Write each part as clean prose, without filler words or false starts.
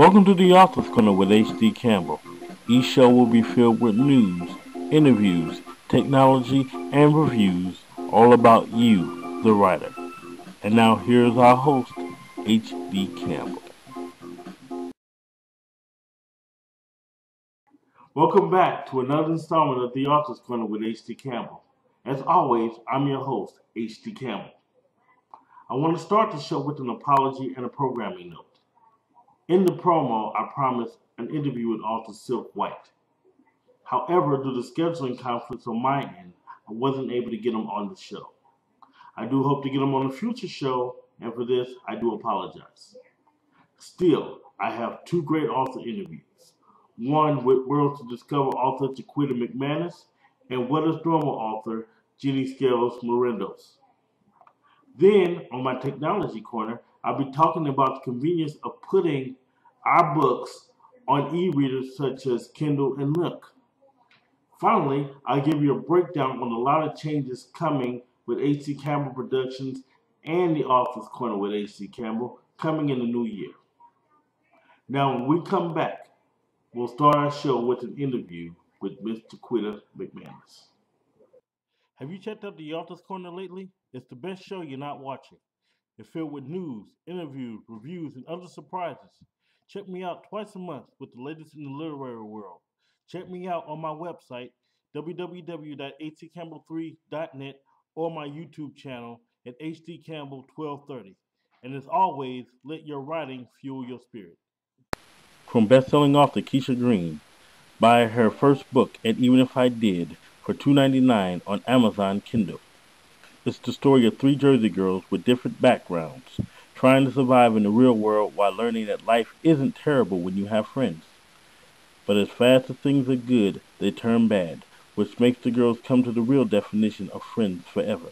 Welcome to the Author's Corner with H.D. Campbell. Each show will be filled with news, interviews, technology, and reviews all about you, the writer. And now here's our host, H.D. Campbell. Welcome back to another installment of the Author's Corner with H.D. Campbell. As always, I'm your host, H.D. Campbell. I want to start the show with an apology and a programming note. In the promo, I promised an interview with author Silk White. However, due to scheduling conflicts on my end, I wasn't able to get him on the show. I do hope to get him on a future show, and for this, I do apologize. Still, I have two great author interviews. One with Worlds to Discover author Jacquitta McManus, and What is Normal author Ginny Morendos. Then, on my technology corner, I'll be talking about the convenience of putting our books on e-readers such as Kindle and Nook. Finally, I'll give you a breakdown on a lot of changes coming with H.C. Campbell Productions and the Author's Corner with H.C. Campbell coming in the new year. Now, when we come back, we'll start our show with an interview with Miss Jacquitta McManus. Have you checked out the Author's Corner lately? It's the best show you're not watching. It's filled with news, interviews, reviews, and other surprises. Check me out twice a month with the latest in the literary world. Check me out on my website, www.htcampbell3.net, or my YouTube channel at hdcampbell1230. And as always, let your writing fuel your spirit. From best-selling author Keisha Green, buy her first book, And Even If I Did, for $2.99 on Amazon Kindle. It's the story of three Jersey girls with different backgrounds, trying to survive in the real world while learning that life isn't terrible when you have friends. But as fast as things are good, they turn bad, which makes the girls come to the real definition of friends forever.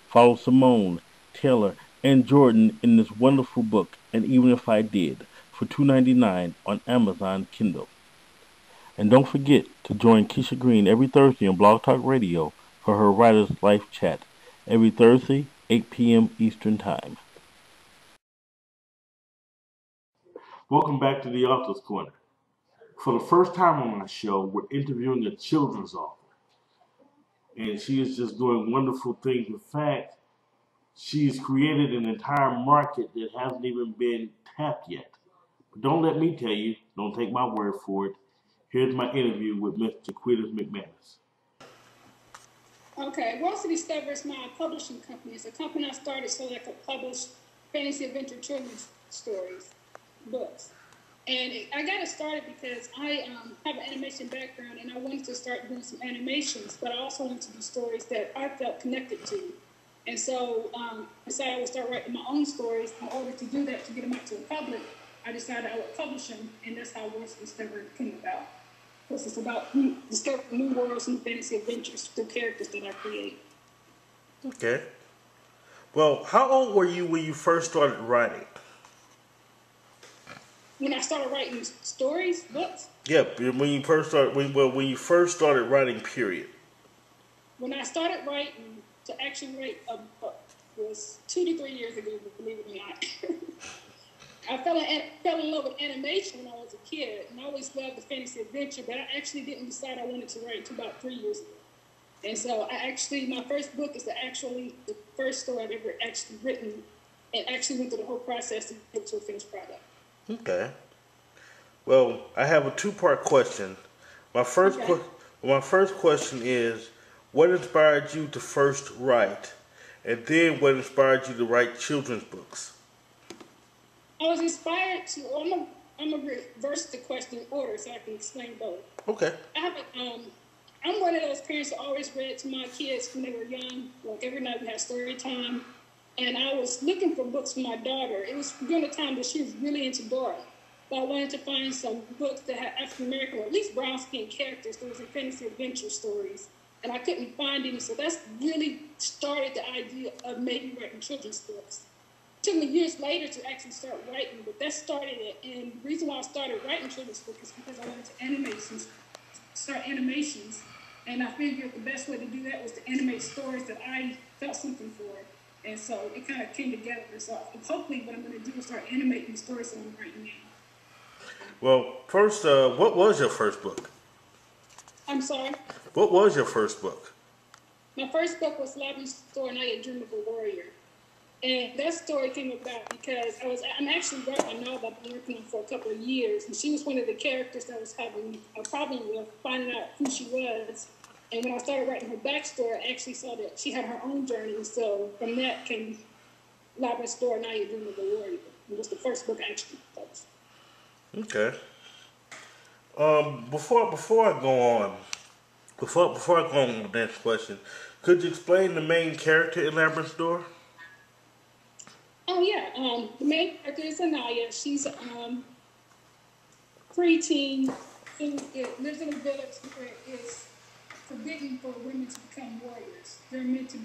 Follow Simone, Taylor, and Jordan in this wonderful book, And Even If I Did, for $2.99 on Amazon Kindle. And don't forget to join Keisha Green every Thursday on Blog Talk Radio for her Writer's Life Chat, every Thursday, 8 p.m. Eastern Time. Welcome back to the Author's Corner. For the first time on my show, we're interviewing a children's author. And she is just doing wonderful things. In fact, she's created an entire market that hasn't even been tapped yet. But don't let me tell you, don't take my word for it. Here's my interview with Miss Jacquitta McManus. Okay, Worlds to Discover is my publishing company. It's a company I started so that I could publish fantasy adventure children's stories, books. And I got it started because I have an animation background and I wanted to start doing some animations, but I also wanted to do stories that I felt connected to. And so I decided I would start writing my own stories. In order to do that, to get them out to the public, I decided I would publish them, and that's how Worlds to Discover came about. Because it's about discovering new worlds, new fantasy adventures through characters that I create. Okay. Well, how old were you when you first started writing? When I started writing stories, books? Yeah, when you first started. When you first started writing, period. When I started writing, to actually write a book, was 2 to 3 years ago. Believe it or not. I fell in love with animation when I was a kid, and I always loved the fantasy adventure, but I actually didn't decide I wanted to write until about 3 years ago. And so my first book is the first story I've ever actually written, and actually went through the whole process to get it to a finished product. Okay. Well, I have a two-part question. My first question is, what inspired you to first write? And then what inspired you to write children's books? I was inspired to. I'm gonna reverse the question in order so I can explain both. Okay. I'm one of those parents that always read to my kids when they were young. Like every night we had story time, and I was looking for books for my daughter. It was during the time that she was really into Dora, but I wanted to find some books that had African American or at least brown skinned characters. There was fantasy adventure stories, and I couldn't find any. So that's really started the idea of maybe writing children's books. It took me years later to actually start writing, but that started it. And the reason why I started writing children's books is because I wanted to start animations. And I figured the best way to do that was to animate stories that I felt something for. And so it kind of came together. So hopefully what I'm going to do is start animating the stories that I'm writing now. Well, first, what was your first book? I'm sorry. What was your first book? My first book was Labyrinth Story, Now You Dream of a Warrior. And that story came about because I'm actually writing a novel I've been working on for a couple of years. And she was one of the characters that was having a problem with finding out who she was. And when I started writing her backstory, I actually saw that she had her own journey. So from that came Labyrinth Story, Now You Dream of a Warrior. It was the first book I actually published. Okay. Before I go on, before I go on with the next question, could you explain the main character in Labyrinth Door? Oh yeah, the main character is Anaya. She's preteen who lives in a village where it's forbidden for women to become warriors. They're meant to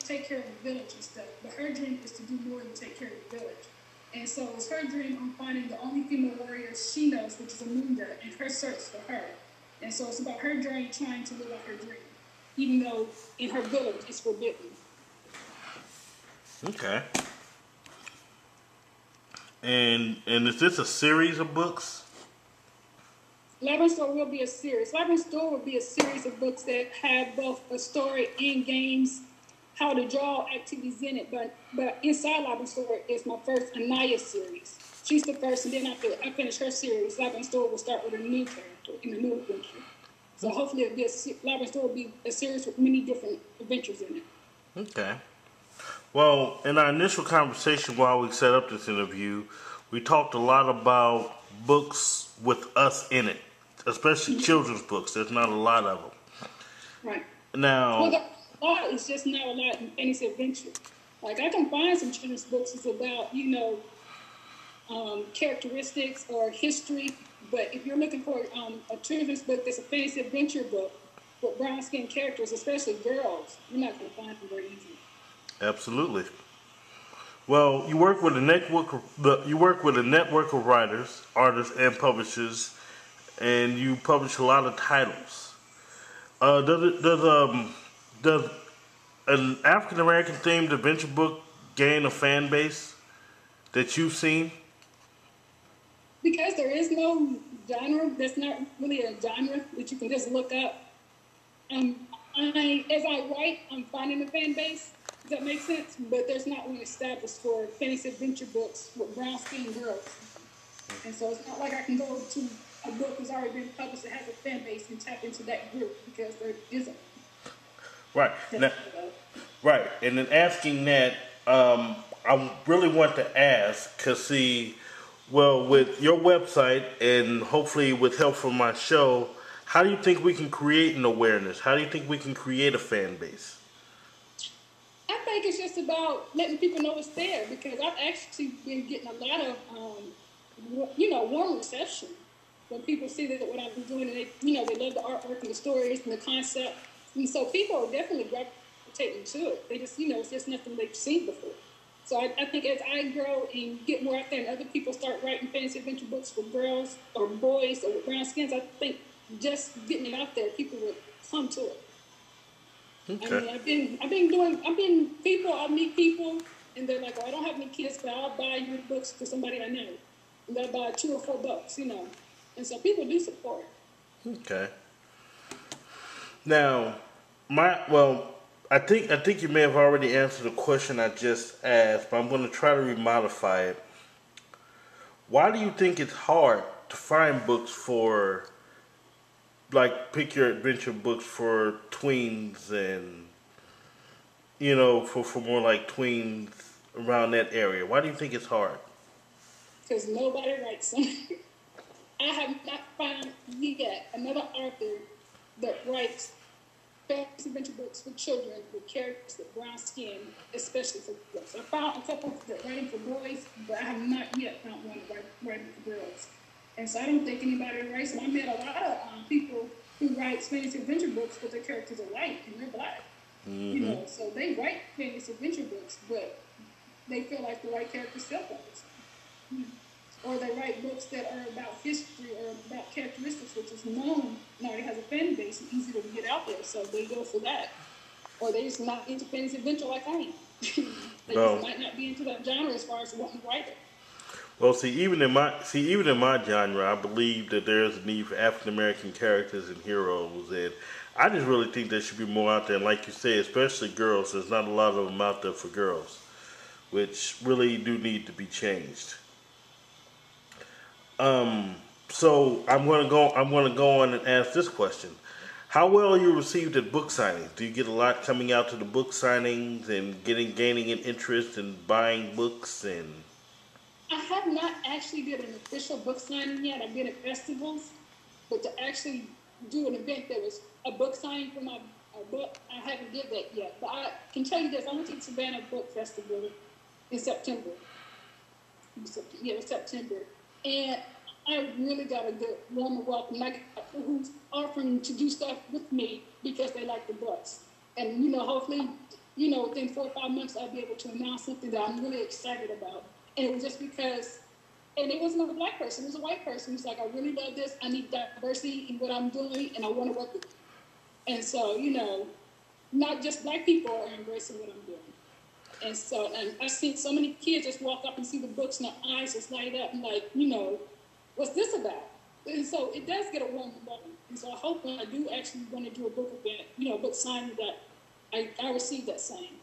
take care of the village and stuff. But her dream is to do more than take care of the village. And so it's her dream on finding the only female warrior she knows, which is Amunda, and her search for her. And so it's about her journey trying to live out her dream, even though in her village it's forbidden. Okay. And is this a series of books? Labyrinth Store will be a series. Labyrinth Store will be a series of books that have both a story and games, how to draw activities in it. But inside Labyrinth Store is my first Anaya series. She's the first, and then after I finish her series, Labyrinth Store will start with a new character in a new adventure. So hopefully Labyrinth Store will be a series with many different adventures in it. Okay. Well, in our initial conversation while we set up this interview, we talked a lot about books with us in it, especially children's books. There's not a lot of them. Right. Now, well, a lot is just not a lot in fantasy adventure. Like I can find some children's books that's about characteristics or history, but if you're looking for a children's book that's a fantasy adventure book with brown skinned characters, especially girls, you're not going to find them very easily. Absolutely. Well, you work with a network. You work with a network of writers, artists, and publishers, and you publish a lot of titles. Does an African American themed adventure book gain a fan base that you've seen? Because there is no genre, there's not really a genre that you can just look up. As I write, I'm finding a fan base. Does that make sense? But there's not one established for fantasy adventure books with brown-skinned girls. And so it's not like I can go to a book that's already been published that has a fan base and tap into that group, because there isn't. Right. Now, right. And in asking that, I really want to ask, because see, well, with your website and hopefully with help from my show, how do you think we can create an awareness? How do you think we can create a fan base? I think it's just about letting people know it's there, because I've actually been getting a lot of, warm reception when people see that what I've been doing, and they love the artwork and the stories and the concept, and so people are definitely gravitating to it. They just, it's just nothing they've seen before. So I think as I grow and get more out there, and other people start writing fantasy adventure books for girls or boys or with brown skins, I think just getting it out there, people will come to it. Okay. I mean, I meet people, and they're like, oh, I don't have any kids, but I'll buy your books for somebody I know. And they'll buy 2 or 4 books, And so people do support. Okay. Now, I think you may have already answered the question I just asked, but I'm going to try to remodify it. Why do you think it's hard to find books for, like, pick your adventure books for tweens and, for more like tweens around that area? Why do you think it's hard? Because nobody writes them. I have not found yet another author that writes fantasy adventure books for children with characters with brown skin, especially for girls. I found a couple that writing for boys, but I have not yet found one writing for girls. And so I don't think anybody writes them. I met a lot of people who write fantasy adventure books, but their characters are white and they're black. Mm-hmm. So they write fantasy adventure books, but they feel like the white characters self-publish. Or they write books that are about history or about characteristics, which is known and already has a fan base and easy to get out there, so they go for that. Or they just not into fantasy adventure like I am. They just might not be into that genre as far as wanting to write it. Well, even in my genre, I believe that there is a need for African American characters and heroes, and I just really think there should be more out there. And like you say, especially girls, there's not a lot of them out there for girls, which really do need to be changed. Um, so I'm gonna go on and ask this question: how well are you received at book signings? Do you get a lot coming out to the book signings and gaining an interest in buying books and? I have not actually did an official book signing yet. I've been at festivals, but to actually do an event that was a book signing for my book, I haven't did that yet. But I can tell you this: I went to the Savannah Book Festival in September. Yeah, it was September, and I really got a good warm welcome. I got people who's offering to do stuff with me because they like the books, and hopefully, within 4 or 5 months, I'll be able to announce something that I'm really excited about. And it was just because, and it wasn't a black person, it was a white person who's like, I really love this, I need diversity in what I'm doing, and I want to work with you. And so, not just black people are embracing what I'm doing. And so, and I've seen so many kids just walk up and see the books and their eyes just light up and like, what's this about? And so it does get a warm welcome. And so I hope when I do actually want to do a book event, book signing, that I receive that same.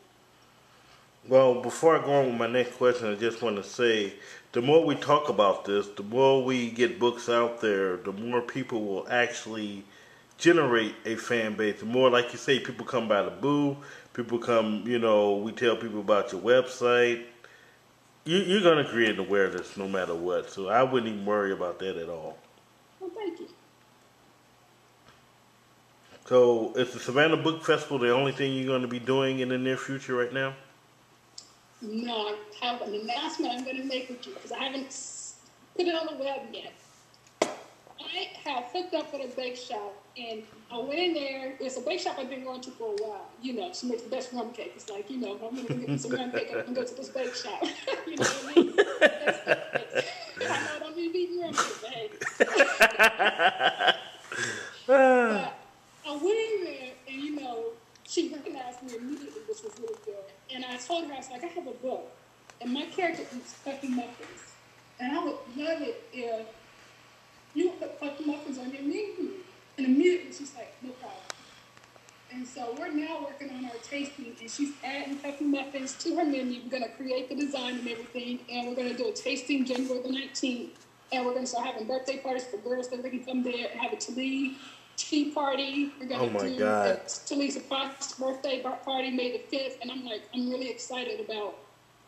Well, before I go on with my next question, I just want to say, the more we talk about this, the more we get books out there, the more people will actually generate a fan base. The more, like you say, people come by the booth, people come, we tell people about your website. You're going to create an awareness no matter what, so I wouldn't even worry about that at all. Well, thank you. So, is the Savannah Book Festival the only thing you're going to be doing in the near future right now? No, I have an announcement I'm going to make with you because I haven't put it on the web yet. I have hooked up with a bake shop, and I went in there. It's a bake shop I've been going to for a while. She makes the best rum cake. It's like, if I'm going to get me some rum cake, I'm going to go to this bake shop. You know what I mean? I know I don't need to eat rum cake, but hey. But I went in there, and, she recognized me immediately, which was really good. And I told her, I was like, I have a book, and my character eats puffy muffins. And I would love it if you would put puffy muffins on your menu. And immediately she's like, no problem. And so we're now working on our tasting, and she's adding puffy muffins to her menu. We're going to create the design and everything, and we're going to do a tasting January the 19th. And we're going to start having birthday parties for girls that they can come there and have a tea party. We're going to do a Talisa Fox birthday party May the 5th. And I'm really excited about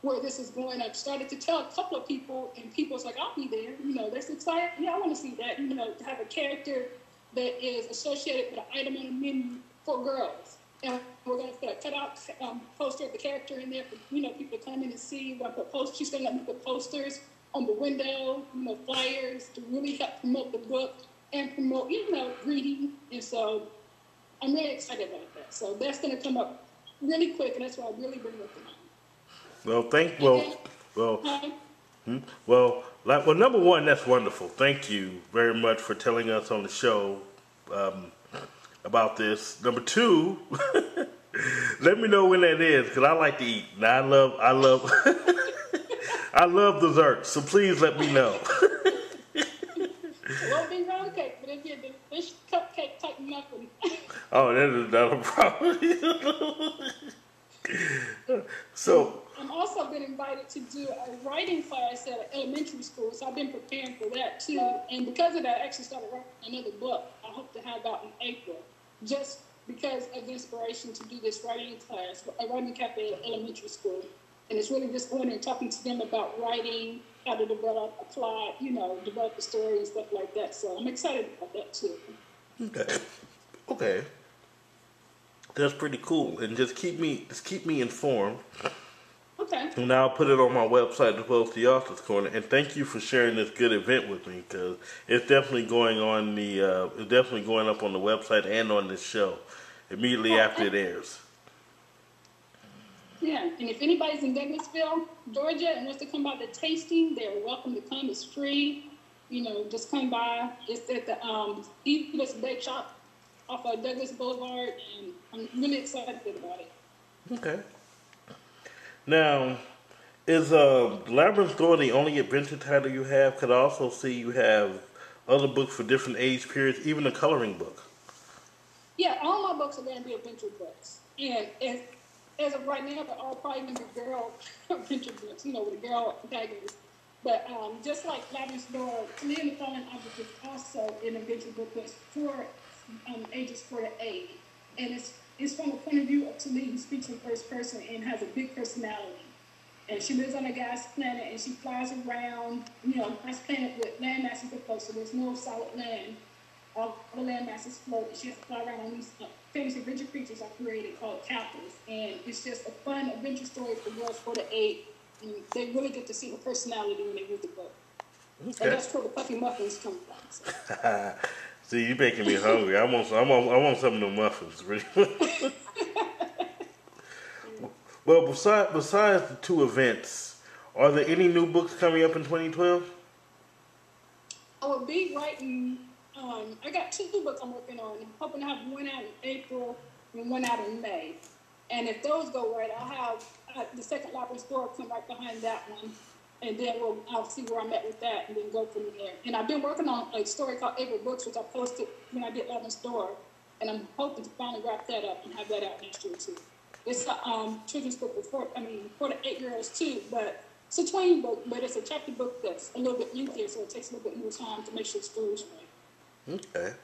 where this is going. I've started to tell a couple of people, and people's like, I'll be there. They're excited. Yeah, I want to see that. To have a character that is associated with an item on the menu for girls. And we're going to put a cutout poster of the character in there for, people to come in and see. She's going to let me put posters on the window, flyers to really help promote the book and promote, reading. And so I'm really excited about that. So that's going to come up really quick, and that's what I've really been working on. Well, number one, that's wonderful. Thank you very much for telling us on the show about this. Number two, let me know when that is, because I like to eat. Now, I love I love desserts, so please let me know. It won't be round cake, but it'll be a delicious cupcake type muffin. Oh, that is not a problem. So I'm also been invited to do a writing class at an elementary school, so I've been preparing for that too. And because of that, I actually started writing another book I hope to have out in April, just because of the inspiration to do this writing class, a writing cafe at elementary school. And it's really just going and talking to them about writing, how to develop a plot, develop a story and stuff like that. So I'm excited about that too. Okay. That's pretty cool. And just keep me informed. Okay. And I'll put it on my website as well as the Author's Corner. And thank you for sharing this good event with me, because it's definitely going on it's definitely going up on the website and on this show immediately after it airs. Yeah, and if anybody's in Douglasville, Georgia, and wants to come by the tasting, they're welcome to come. It's free. Just come by. It's at the Eva's Bake Shop off of Douglas Boulevard, and I'm really excited about it. Okay. Now, Is Labyrinth Door the only adventure title you have? Could I also see you have other books for different age periods, even a coloring book? Yeah, all my books are going to be adventure books. And as of right now, they're all probably going to be girl adventure books, with a girl protagonist. But just like Labyrinth Door, to me, the Fallen Object is also an adventure book that's for ages 4 to 8. And it's from the point of view of Talib, who speaks in first person and has a big personality. And she lives on a gas planet, and she flies around, gas planet with land masses that float, so there's no solid land. All the land masses float, and she has to fly around on these famous adventure creatures are created called captives. And it's just a fun adventure story for girls 4 to 8. And they really get to see her personality when they read the book. Okay. And that's where the puffy muffins come from. So. See, you're making me hungry. I want some of the muffins, really. Well, besides the two events, are there any new books coming up in 2012? I will be writing. I got 2 books I'm working on. I'm hoping to have one out in April and one out in May. And if those go right, I'll have the second Labyrinth Door come right behind that one. And then I'll see where I'm at with that and then go from there. And I've been working on a story called April Books, which I posted when I did Labyrinth Door. And I'm hoping to finally wrap that up and have that out next year, too. It's a children's book for 4 to 8-year-olds, too. But it's a tween book, but it's a chapter book that's a little bit lengthier, so it takes a little bit more time to make sure the story's right. Okay.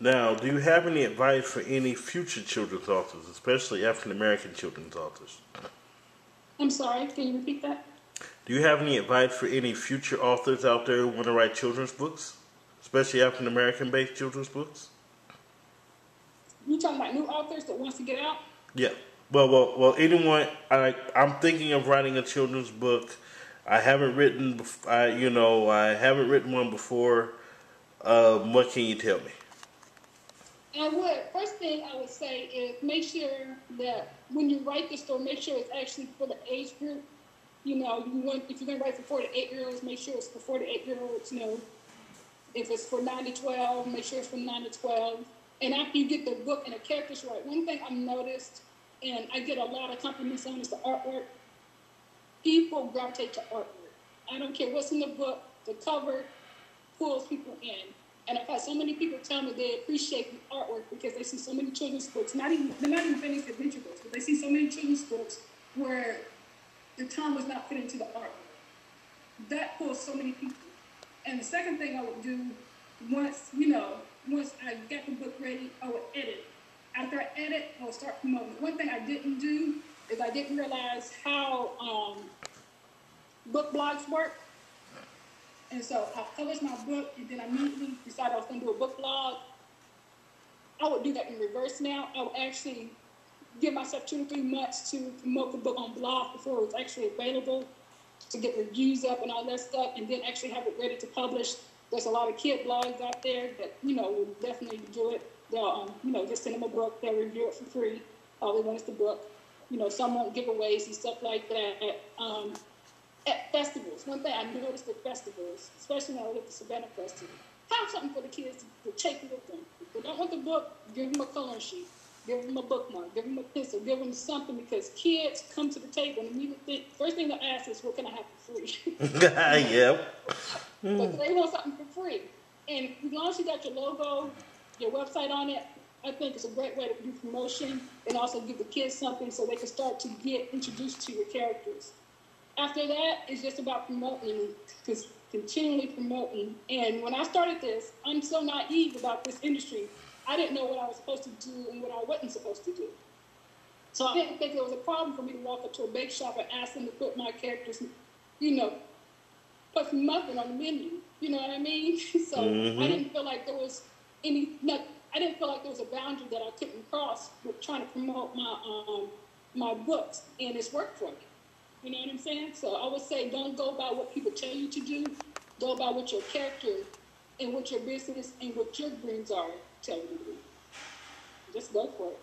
Now, do you have any advice for any future children's authors, especially African-American children's authors? I'm sorry, can you repeat that? Do you have any advice for any future authors out there who want to write children's books, especially African-American-based children's books? You talking about new authors that wants to get out? Yeah. Well. Anyone. I'm thinking of writing a children's book. I haven't written. I haven't written one before. What can you tell me? First thing I would say is make sure that when you write the story, make sure it's actually for the age group. If you're going to write for 4 to 8-year-olds, make sure it's for 4 to 8-year-olds. If it's for 9 to 12, make sure it's for 9 to 12. And after you get the book and the characters right, one thing I've noticed, and I get a lot of compliments on, is the artwork. People gravitate to artwork. I don't care what's in the book, the cover pulls people in. And I've had so many people tell me they appreciate the artwork because they see so many children's books, they're not even finished adventure books, but they see so many children's books where the time was not put into the artwork. That pulls so many people. And the second thing I would do, once I got the book ready, I would edit. After I edit, I would start promoting. One thing I didn't do is I didn't realize how book blogs work. And so I published my book, and then I immediately decided I was going to do a book blog. I would do that in reverse now. I would actually give myself 2 to 3 months to promote the book on blog before it was actually available, to get reviews up and all that stuff, and then actually have it ready to publish. There's a lot of kid blogs out there that, will definitely do it. They'll, just send them a book. They'll review it for free. All they want is the book. Some want giveaways and stuff like that. At festivals, one thing I noticed at festivals, especially when I was at the Savannah Festival, have something for the kids to take with them. If they don't want the book, give them a coloring sheet. Give them a bookmark. Give them a pencil. Give them something, because kids come to the table and first thing they'll ask is, what can I have for free? Yeah. But they want something for free. And as long as you got your logo, your website on it, I think it's a great way to do promotion and also give the kids something so they can start to get introduced to your characters. After that, it's just about promoting, continually promoting. And when I started this, I'm so naive about this industry. I didn't know what I was supposed to do and what I wasn't supposed to do. So I didn't think there was a problem for me to walk up to a bake shop and ask them to put my characters, put some muffin on the menu. You know what I mean? So I didn't feel like there was a boundary that I couldn't cross with trying to promote my books, and it's worked for me. You know what I'm saying? So I would say, don't go by what people tell you to do. Go by what your character and what your business and what your dreams are telling you to do. Just go for it.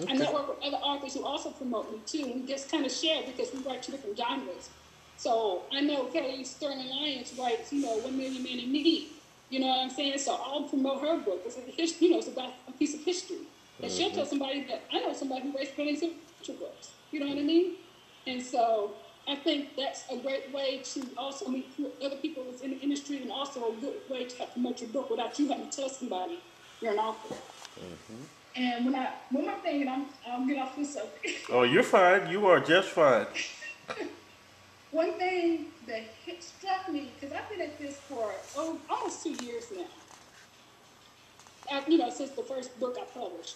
Okay. I network with other authors who also promote me too, and we just kind of share because we write 2 different genres. So I know Kelly Sterling Lyons writes, 1 Million Men in Need. You know what I'm saying? So I'll promote her book. It's it's about a piece of history. And she'll tell somebody that I know somebody who writes brilliant picture books. You know what I mean? And so I think that's a great way to also meet other people in the industry, and also a good way to promote your book without you having to tell somebody you're an author. And one more thing, and I'll get off this subject. Oh, you're fine. You are just fine. One thing that struck me, because I've been at this for almost 2 years now, since the first book I published.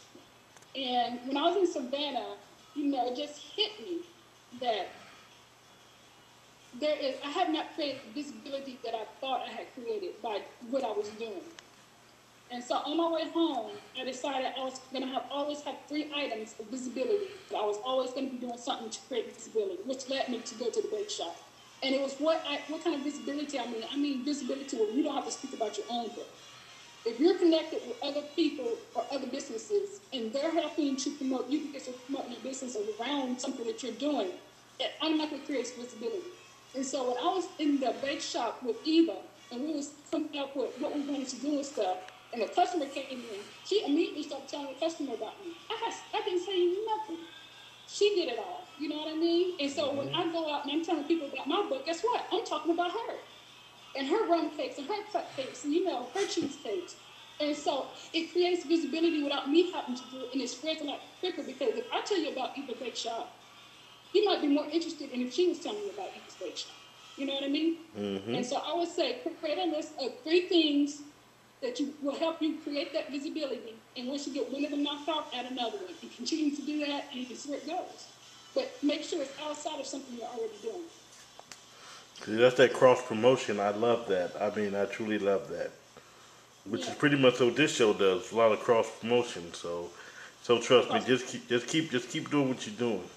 And when I was in Savannah, it just hit me that I have not created the visibility that I thought I had created by what I was doing. And so on my way home, I decided I was going to always have 3 items of visibility. That I was always going to be doing something to create visibility, which led me to go to the bake shop. And it was what kind of visibility I mean. I mean visibility where you don't have to speak about your own book. If you're connected with other people or other businesses, and they're helping to promote you because you're promoting your business around something that you're doing, it automatically creates visibility. And so when I was in the bake shop with Eva, and we was coming up with what we wanted to do and stuff, and the customer came in, she immediately started telling the customer about me. I didn't say nothing. She did it all. You know what I mean? And so when I go out and I'm telling people about my book, guess what? I'm talking about her. And her rum cakes and her cupcakes and, her cheesecakes. And so it creates visibility without me having to do it, and it spreads a lot quicker, because if I tell you about Eva Bake Shop, you might be more interested in if she was telling you about Eva's Bake Shop. You know what I mean? Mm-hmm. And so I would say create a list of 3 things that will help you create that visibility. And once you get one of them knocked off, add another one. And continue to do that, and you can see where it goes. But make sure it's outside of something you're already doing. See, that's that cross promotion. I love that. I mean, I truly love that. Which is pretty much what this show does. A lot of cross promotion. So trust me. Just keep doing what you're doing.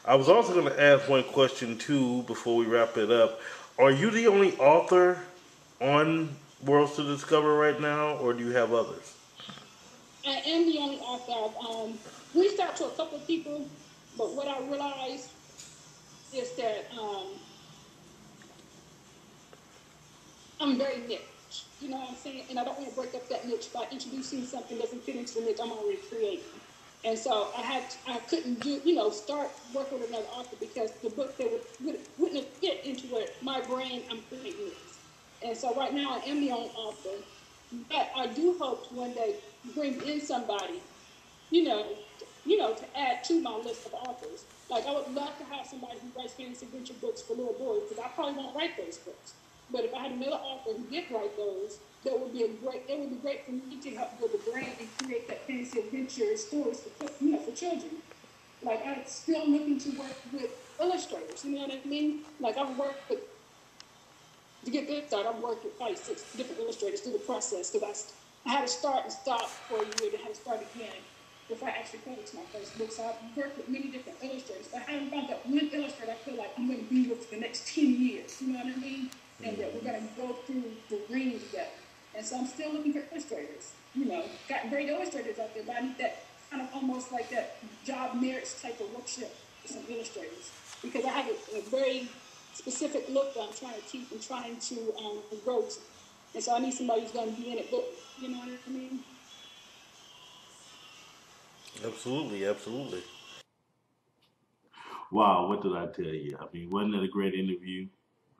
I was also going to ask one question too before we wrap it up. Are you the only author on Worlds to Discover right now, or do you have others? I am the only author. I've reached out to a couple of people, but what I realized is that I'm very niche. You know what I'm saying? And I don't want to break up that niche by introducing something that doesn't fit into the niche I'm already creating. And so I couldn't start working with another author, because the book that wouldn't have fit into what my brand I'm creating is. And so right now I am the only author, but I do hope to one day bring in somebody, to add to my list of authors. Like, I would love to have somebody who writes fantasy adventure books for little boys, because I probably won't write those books. But if I had another author who did write those, that would be great for me to help build a brand and create that fantasy adventure stories for children. Like, I'm still looking to work with illustrators. You know what I mean? Like, to get this started, I've worked with probably 6 different illustrators through the process, because I had to start and stop for a year, then had to start again before I actually published my first book. So I've worked with many different illustrators, but I haven't found that one illustrator I feel like I'm going to be with for the next 10 years. You know what I mean? And that we're going to go through the ring together. And so I'm still looking for illustrators. Got great illustrators out there, but I need that kind of almost like that job merits type of workshop for some illustrators, because I have a very specific look that I'm trying to keep and trying to grow to. And so I need somebody who's going to be in it, but you know what I mean? Absolutely, absolutely. Wow, what did I tell you? I mean, wasn't it a great interview?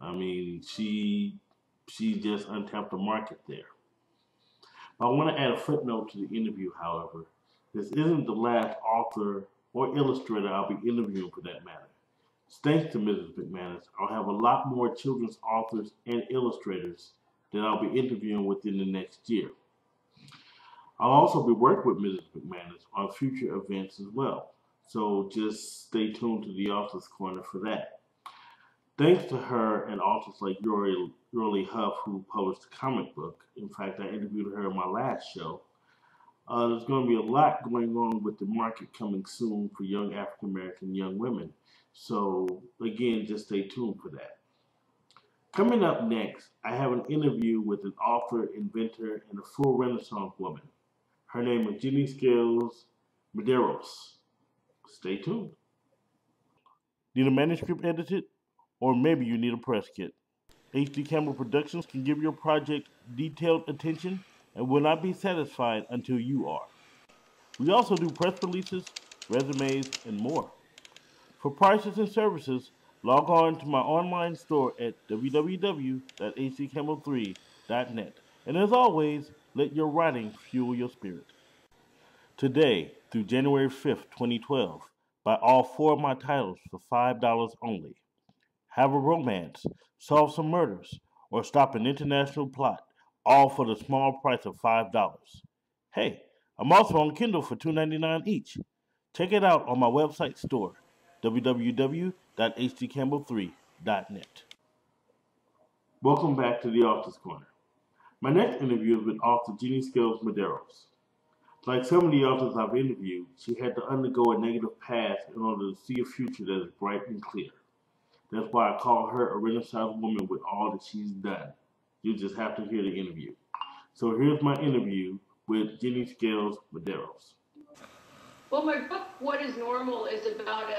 I mean, she just untapped the market there. I want to add a footnote to the interview, however. This isn't the last author or illustrator I'll be interviewing, for that matter. Thanks to Mrs. McManus, I'll have a lot more children's authors and illustrators that I'll be interviewing within the next year. I'll also be working with Mrs. McManus on future events as well. So just stay tuned to the Author's Corner for that. Thanks to her and authors like Yori Huff, who published the comic book. In fact, I interviewed her in my last show. There's going to be a lot going on with the market coming soon for young African American young women. So again, just stay tuned for that. Coming up next, I have an interview with an author, inventor, and a full Renaissance woman. Her name is Ginny Medieros. Stay tuned. Need a manuscript edited? Or maybe you need a press kit. HD Campbell Productions can give your project detailed attention and will not be satisfied until you are. We also do press releases, resumes, and more. For prices and services, Log on to my online store at www.accampbell3.net. And as always, let your writing fuel your spirit. Today, through January 5th, 2012, buy all four of my titles for $5 only. Have a romance, solve some murders, or stop an international plot, all for the small price of $5. Hey, I'm also on Kindle for $2.99 each. Check it out on my website store, www.hdcampbell3.net. Welcome back to the Author's Corner. My next interview is with author Ginny Medeiros. Like some of the authors I've interviewed, she had to undergo a negative past in order to see a future that is bright and clear. That's why I call her a Renaissance woman with all that she's done. You just have to hear the interview. So here's my interview with Ginny Medeiros. Well, my book, What is Normal, is about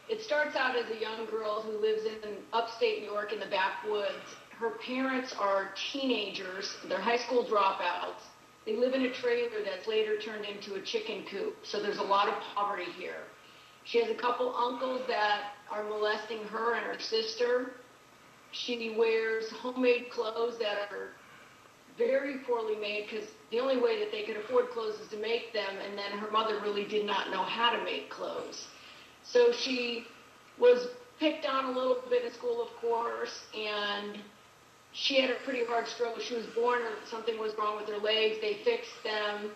it starts out as a young girl who lives in upstate New York in the backwoods. Her parents are teenagers, they're high school dropouts. They live in a trailer that's later turned into a chicken coop, so there's a lot of poverty here. She has a couple uncles that are molesting her and her sister. She wears homemade clothes that are very poorly made because the only way that they could afford clothes is to make them, and then her mother really did not know how to make clothes. So she was picked on a little bit in school, of course, and she had a pretty hard struggle. She was born, something was wrong with her legs. They fixed them,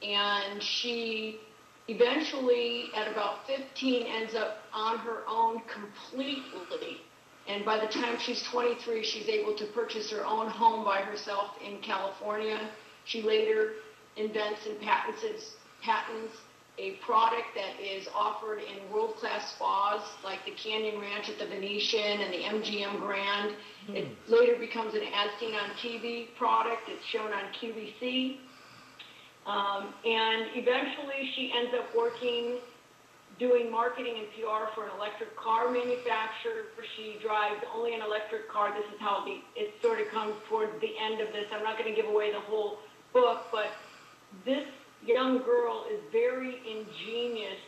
and she eventually, at about 15, ends up on her own completely. And by the time she's 23, she's able to purchase her own home by herself in California. She later invents and patents a product that is offered in world-class spas like the Canyon Ranch at the Venetian and the MGM Grand. It later becomes an as-seen on TV product. It's shown on QVC. And eventually she ends up working, doing marketing and PR for an electric car manufacturer. She drives only an electric car. This is how it sort of comes towards the end of this. I'm not going to give away the whole book, but this young girl is very ingenious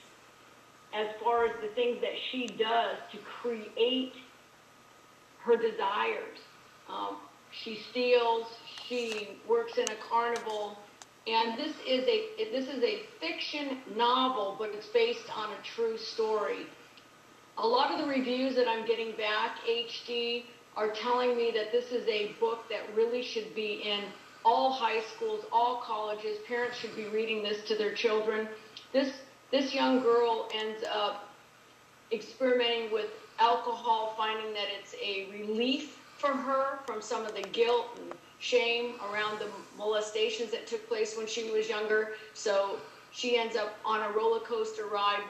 as far as the things that she does to create her desires. She steals, she works in a carnival, and this is a fiction novel, but it's based on a true story. A lot of the reviews that I'm getting back, HD, are telling me that this is a book that really should be in all high schools, all colleges. Parents should be reading this to their children. This young girl ends up experimenting with alcohol, finding that it's a relief for her from some of the guilt and shame around the molestations that took place when she was younger. So she ends up on a roller coaster ride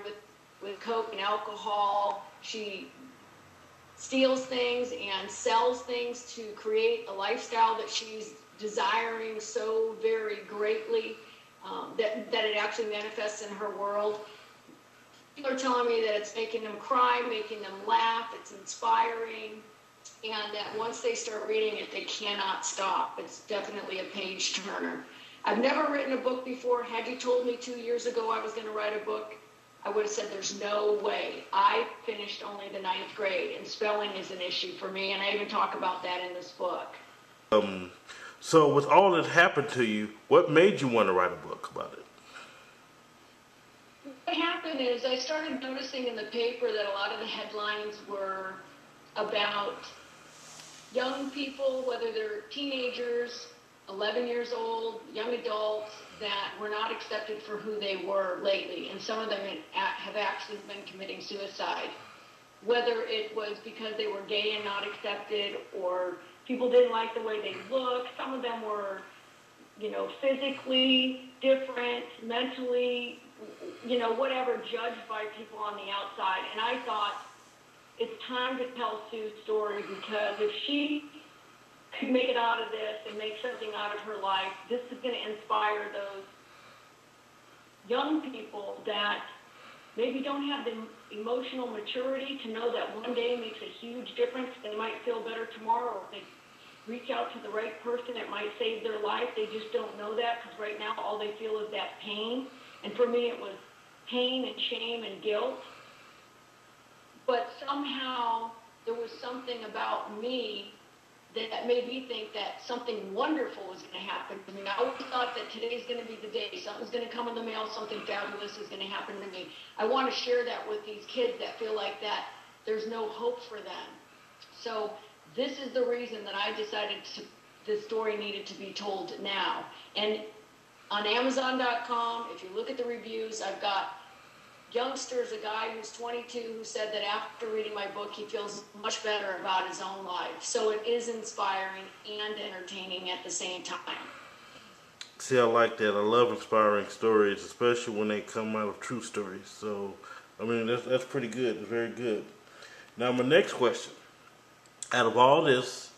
with coke and alcohol. She steals things and sells things to create a lifestyle that she's desiring so very greatly that it actually manifests in her world. People are telling me that it's making them cry, making them laugh, it's inspiring, and that once they start reading it, they cannot stop. It's definitely a page turner. I've never written a book before. Had you told me 2 years ago I was going to write a book, I would have said there's no way. I finished only the 9th grade, and spelling is an issue for me, and I even talk about that in this book. So with all that happened to you, what made you want to write a book about it? What happened is I started noticing in the paper that a lot of the headlines were about young people, whether they're teenagers, 11 years old, young adults, that were not accepted for who they were lately. And some of them have actually been committing suicide. Whether it was because they were gay and not accepted, or people didn't like the way they looked. Some of them were, physically different, mentally, whatever, judged by people on the outside. And I thought, it's time to tell Sue's story, because if she could make it out of this and make something out of her life, this is going to inspire those young people that maybe don't have the emotional maturity to know that one day makes a huge difference. They might feel better tomorrow, or if they reach out to the right person, it might save their life. They just don't know that, because right now all they feel is that pain. And for me, it was pain and shame and guilt. but somehow there was something about me that made me think that something wonderful was going to happen to me. I always thought that today's going to be the day. Something's going to come in the mail. Something fabulous is going to happen to me. I want to share that with these kids that feel like that there's no hope for them. So this is the reason that I decided the story needed to be told now. And on Amazon.com, if you look at the reviews, I've got youngsters, a guy who's 22 who said that after reading my book, he feels much better about his own life. So it is inspiring and entertaining at the same time. See, I like that. I love inspiring stories, especially when they come out of true stories. So, I mean, that's pretty good. It's very good. Now, my next question. Out of all this,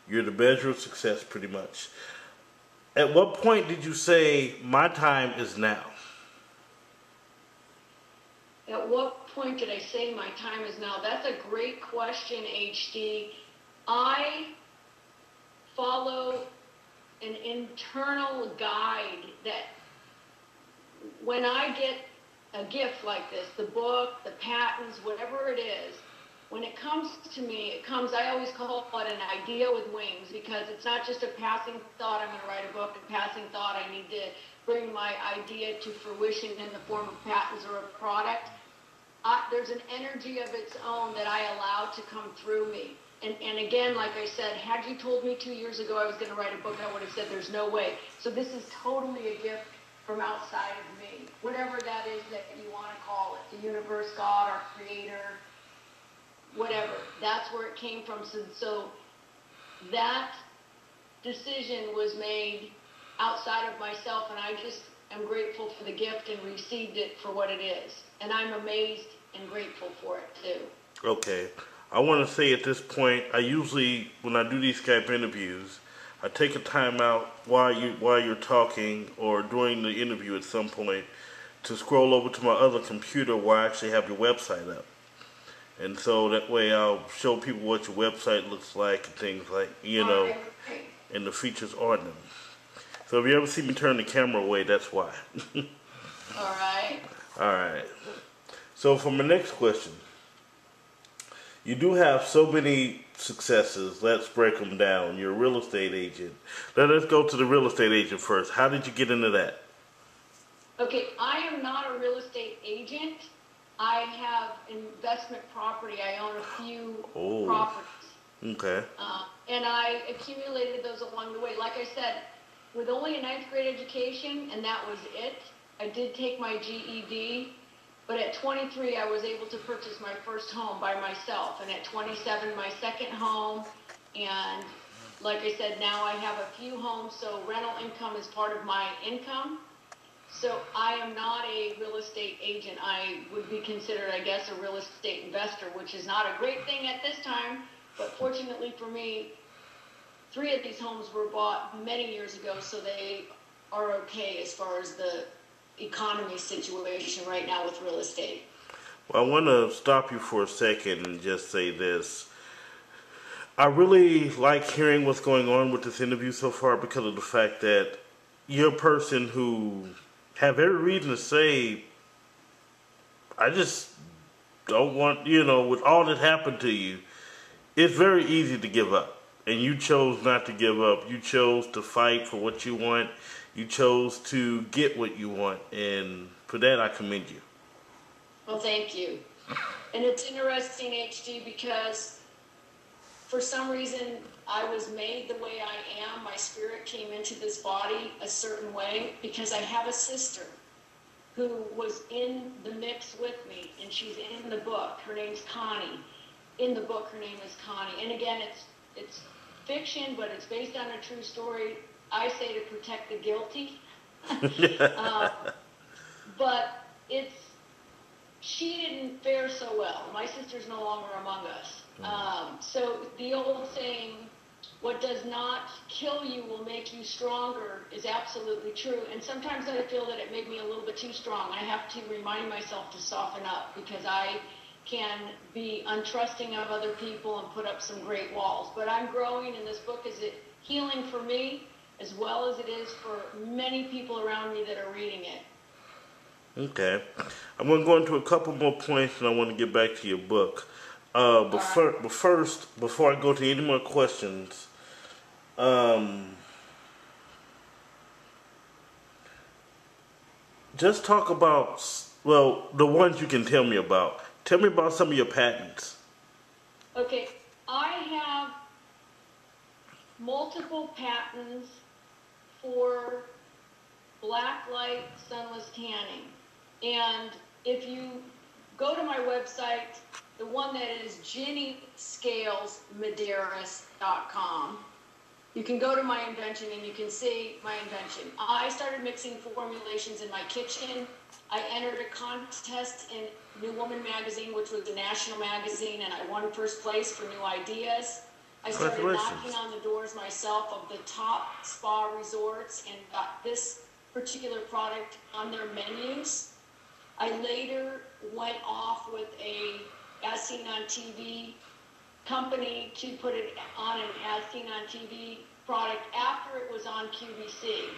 you're the measure of success pretty much. At what point did you say, my time is now? At what point did I say my time is now? That's a great question, HD. I follow an internal guide that when I get a gift like this, the book, the patents, whatever it is, when it comes to me, I always call it an idea with wings, because it's not just a passing thought, I'm going to write a book, a passing thought, I need to bring my idea to fruition in the form of patents or a product. There's an energy of its own that I allow to come through me. And again, like I said, had you told me 2 years ago I was going to write a book, I would have said there's no way. So this is totally a gift from outside of me. Whatever that is that you want to call it, the universe, God, our creator, whatever. That's where it came from. So that decision was made outside of myself, and I just am grateful for the gift and received it for what it is. And I'm amazed and grateful for it too. Okay. I want to say at this point, I usually, when I do these Skype interviews, I take a time out while you're talking or during the interview at some point to scroll over to my other computer where I actually have your website up. And so that way I'll show people what your website looks like and things like, and the features on them. So if you ever see me turn the camera away, that's why. All right. All right. So for my next question, you do have so many successes. Let's break them down. You're a real estate agent. Let's go to the real estate agent first. How did you get into that? Okay, I am not a real estate agent. I have investment property. I own a few properties. Okay. And I accumulated those along the way. Like I said, with only a 9th grade education, and that was it. I did take my GED, but at 23, I was able to purchase my first home by myself. And at 27, my second home. And like I said, now I have a few homes, so rental income is part of my income. So I am not a real estate agent. I would be considered, I guess, a real estate investor, which is not a great thing at this time. But fortunately for me, 3 of these homes were bought many years ago, so they are okay as far as the economy situation right now with real estate. Well, I want to stop you for a second and just say this. I really like hearing what's going on with this interview so far because of the fact that you're a person who have every reason to say, I just don't want, with all that happened to you, it's very easy to give up. And you chose not to give up. You chose to fight for what you want. You chose to get what you want. And for that, I commend you. Well, thank you. And it's interesting, HD, because for some reason, I was made the way I am. My spirit came into this body a certain way because I have a sister who was in the mix with me, and she's in the book. Her name's Connie. In the book, her name is Connie. And again, it's fiction, but it's based on a true story. I say to protect the guilty. But she didn't fare so well. My sister's no longer among us. So the old saying, what does not kill you will make you stronger, is absolutely true. And sometimes I feel that it made me a little bit too strong. I have to remind myself to soften up because I can be untrusting of other people and put up some great walls. But I'm growing, and this book is healing for me as well as it is for many people around me that are reading it. Okay. I'm going to go into a couple more points, and I want to get back to your book. But, but first, before I go to any more questions, just talk about, well, the ones you can tell me about. Tell me about some of your patents. Okay, I have multiple patents for black light sunless tanning. And if you go to my website, the one that is GinnyScalesMedieros.com, you can go to my invention and you can see my invention. I started mixing formulations in my kitchen. I entered a contest in New Woman magazine, which was a national magazine, and I won first place for new ideas. I started knocking on the doors myself of the top spa resorts and got this particular product on their menus. I later went off with a As Seen on TV company to put it on an As Seen on TV product after it was on QVC.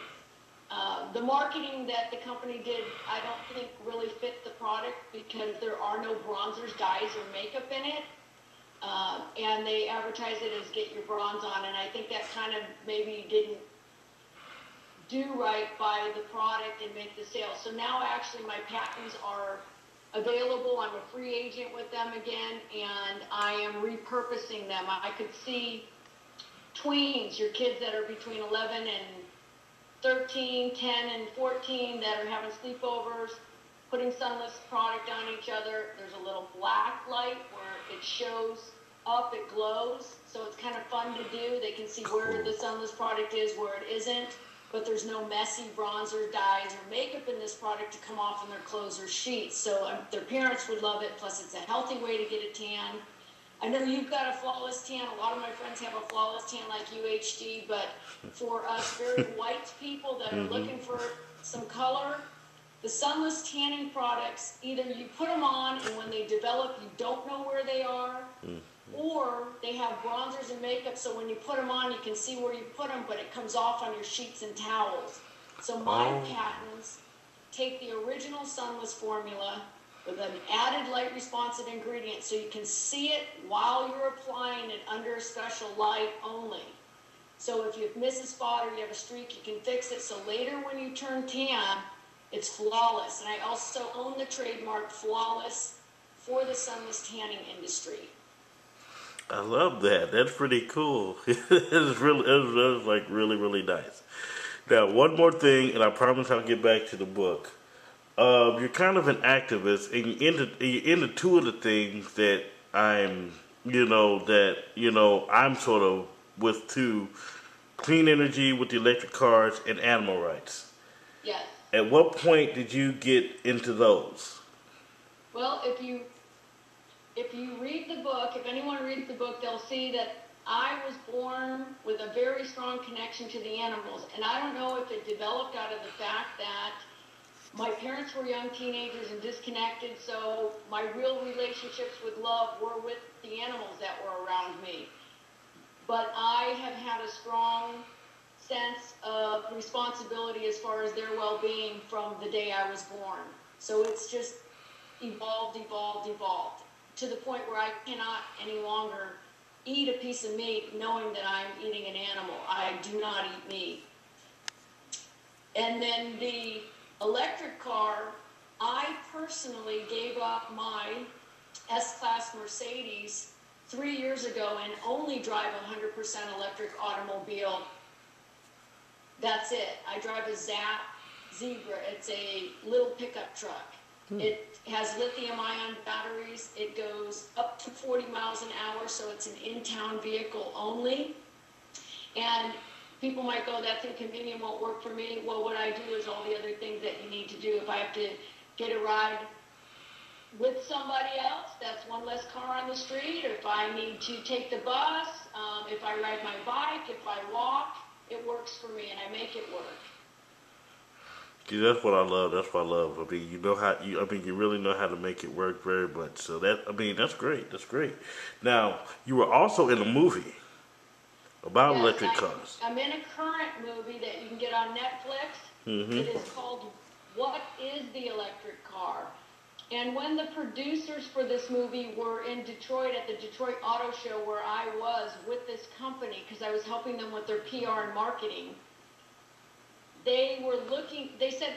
The marketing that the company did, I don't think really fit the product because there are no bronzers, dyes, or makeup in it. And they advertise it as get your bronze on, and I think that kind of maybe didn't do right by the product and make the sale. So now actually my patents are available. I'm a free agent with them again, and I am repurposing them. I could see tweens, your kids that are between 11 and 13, 10 and 14 that are having sleepovers, putting sunless product on each other. There's a little black light where it shows up, it glows, so it's kind of fun to do. They can see where the sunless product is, where it isn't, but there's no messy bronzer, dyes, or makeup in this product to come off in their clothes or sheets. So their parents would love it, plus it's a healthy way to get a tan. I know you've got a flawless tan. A lot of my friends have a flawless tan like UHD, but for us very white people that are looking for some color, the sunless tanning products, either you put them on and when they develop, you don't know where they are, or they have bronzers and makeup, so when you put them on, you can see where you put them, but it comes off on your sheets and towels. So my patents take the original sunless formula with an added light responsive ingredient so you can see it while you're applying it under a special light only. So if you miss a spot or you have a streak, you can fix it. So later when you turn tan, it's flawless. And I also own the trademark Flawless for the sunless tanning industry. I love that. That's pretty cool. It's like really nice. Now, one more thing, and I promise I'll get back to the book. You're kind of an activist, and you're into two of the things that I'm sort of with too: clean energy with the electric cars and animal rights. Yes. At what point did you get into those? Well, if you read the book, if anyone reads the book, they'll see that I was born with a very strong connection to the animals. And I don't know if it developed out of the fact that my parents were young teenagers and disconnected, so my real relationships with love were with the animals that were around me. But I have had a strong sense of responsibility as far as their well-being from the day I was born. So it's just evolved to the point where I cannot any longer eat a piece of meat knowing that I'm eating an animal. I do not eat meat. And then the electric car, I personally gave up my S-Class Mercedes 3 years ago and only drive a 100% electric automobile. That's it. I drive a Zebra. It's a little pickup truck. It has lithium-ion batteries. It goes up to 40 miles an hour, so it's an in-town vehicle only. And people might go, that inconvenient, won't work for me. Well, what I do is all the other things that you need to do. If I have to get a ride with somebody else, that's one less car on the street. If I need to take the bus, if I ride my bike, if I walk, it works for me, and I make it work. See, that's what I love. That's what I love. I mean, you really know how to make it work very much. So that's great. That's great. Now, you were also in a movie about electric cars. I'm in a current movie that you can get on Netflix. It is called What is the Electric Car? And when the producers for this movie were in Detroit at the Detroit Auto Show, where I was with this company, because I was helping them with their PR and marketing, they said,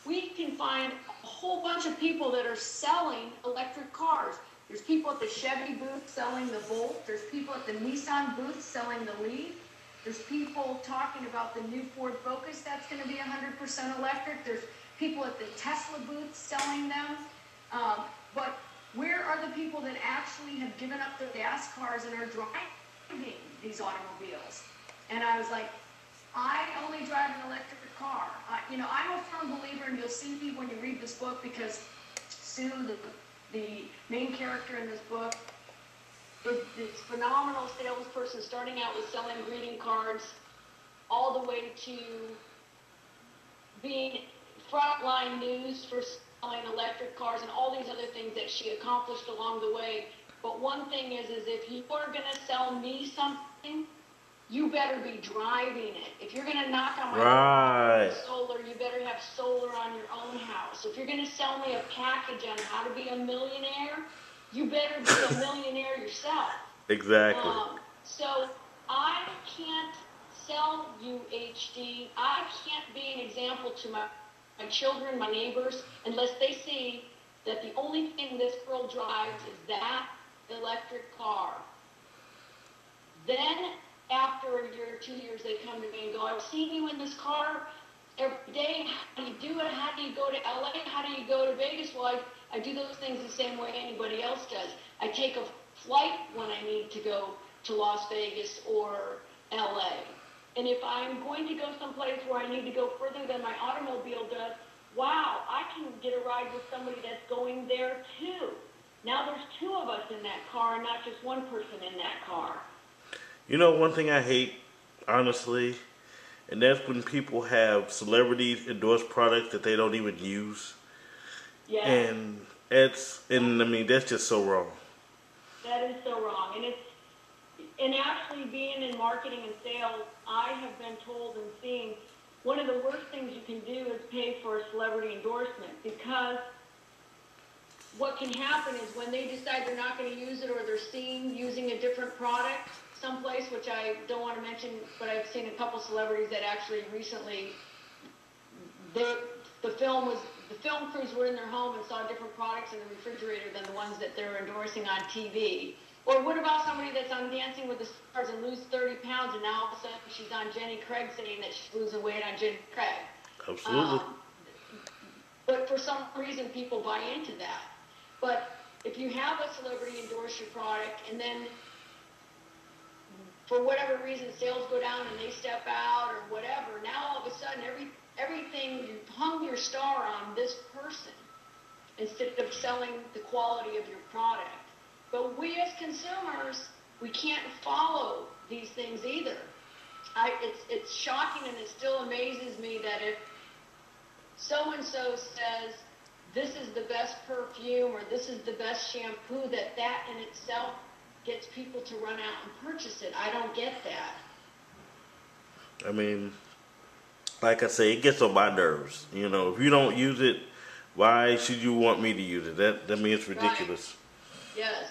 we can find a whole bunch of people that are selling electric cars. There's people at the Chevy booth selling the Volt. There's people at the Nissan booth selling the Leaf. There's people talking about the new Ford Focus that's going to be 100% electric. There's people at the Tesla booth selling them. But where are the people that actually have given up their gas cars and are driving these automobiles? And I was like, I only drive an electric car. I'm a firm believer, and you'll see me when you read this book, because Sue, the main character in this book, is this phenomenal salesperson, starting out with selling greeting cards, all the way to being frontline news for selling electric cars and all these other things that she accomplished along the way. But one thing is if you are going to sell me something, you better be driving it. If you're going to knock on my door with solar, you better have solar on your own house. If you're going to sell me a package on how to be a millionaire, you better be a millionaire yourself. Exactly. So I can't sell you HD. I can't be an example to my children, my neighbors, unless they see that the only thing this girl drives is that electric car. Then after a year or 2 years, they come to me and go, I've seen you in this car every day. How do you do it? How do you go to LA? How do you go to Vegas? Well, I do those things the same way anybody else does. I take a flight when I need to go to Las Vegas or LA. And if I'm going to go someplace where I need to go further than my automobile does, wow, I can get a ride with somebody that's going there too. Now there's two of us in that car and not just one person in that car. You know, one thing I hate, honestly, and that's when people have celebrities endorse products that they don't even use. Yeah. And I mean, that's just so wrong. That is so wrong. And actually being in marketing and sales, I have been told and seen one of the worst things you can do is pay for a celebrity endorsement, because what can happen is when they decide they're not going to use it, or they're seen using a different product someplace, which I don't want to mention, but I've seen a couple celebrities that actually recently, the film crews were in their home and saw different products in the refrigerator than the ones that they're endorsing on TV. Or what about somebody that's on Dancing with the Stars and lose 30 pounds, and now all of a sudden she's on Jenny Craig saying that she's losing weight on Jenny Craig? Absolutely. But for some reason, people buy into that. But if you have a celebrity endorse your product, and then for whatever reason sales go down and they step out or whatever, now all of a sudden everything you hung your star on this person instead of selling the quality of your product. But we as consumers, we can't follow these things either. It's shocking, and it still amazes me that if so-and-so says this is the best perfume or this is the best shampoo, that in itself gets people to run out and purchase it. I don't get that. I mean, like I say, it gets on my nerves. You know, if you don't use it, why should you want me to use it? That means it's ridiculous. Right. Yes.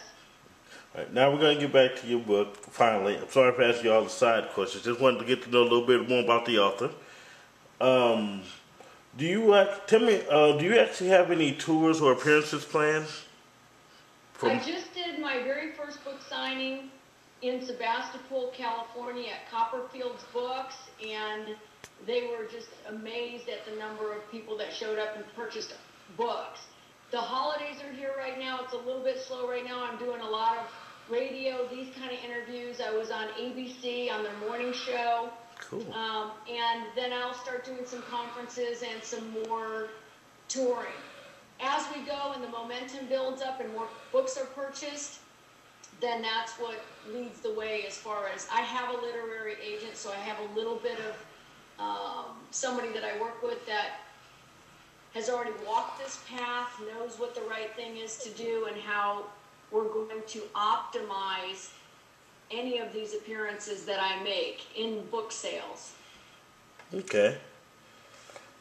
All right, now we're going to get back to your book, finally. I'm sorry for asking you all the side questions. Just wanted to get to know a little bit more about the author. Do you actually have any tours or appearances planned? I just did my very first book signing in Sebastopol, California at Copperfield's Books, and they were just amazed at the number of people that showed up and purchased books. The holidays are here right now. It's a little bit slow right now. I'm doing a lot of radio, these kind of interviews. I was on ABC on their morning show. Cool. And then I'll start doing some conferences and some more touring. As we go and the momentum builds up and more books are purchased, then that's what leads the way as far as I have a literary agent, so I have a little bit of somebody that I work with that has already walked this path, knows what the right thing is to do and how we're going to optimize any of these appearances that I make in book sales. Okay.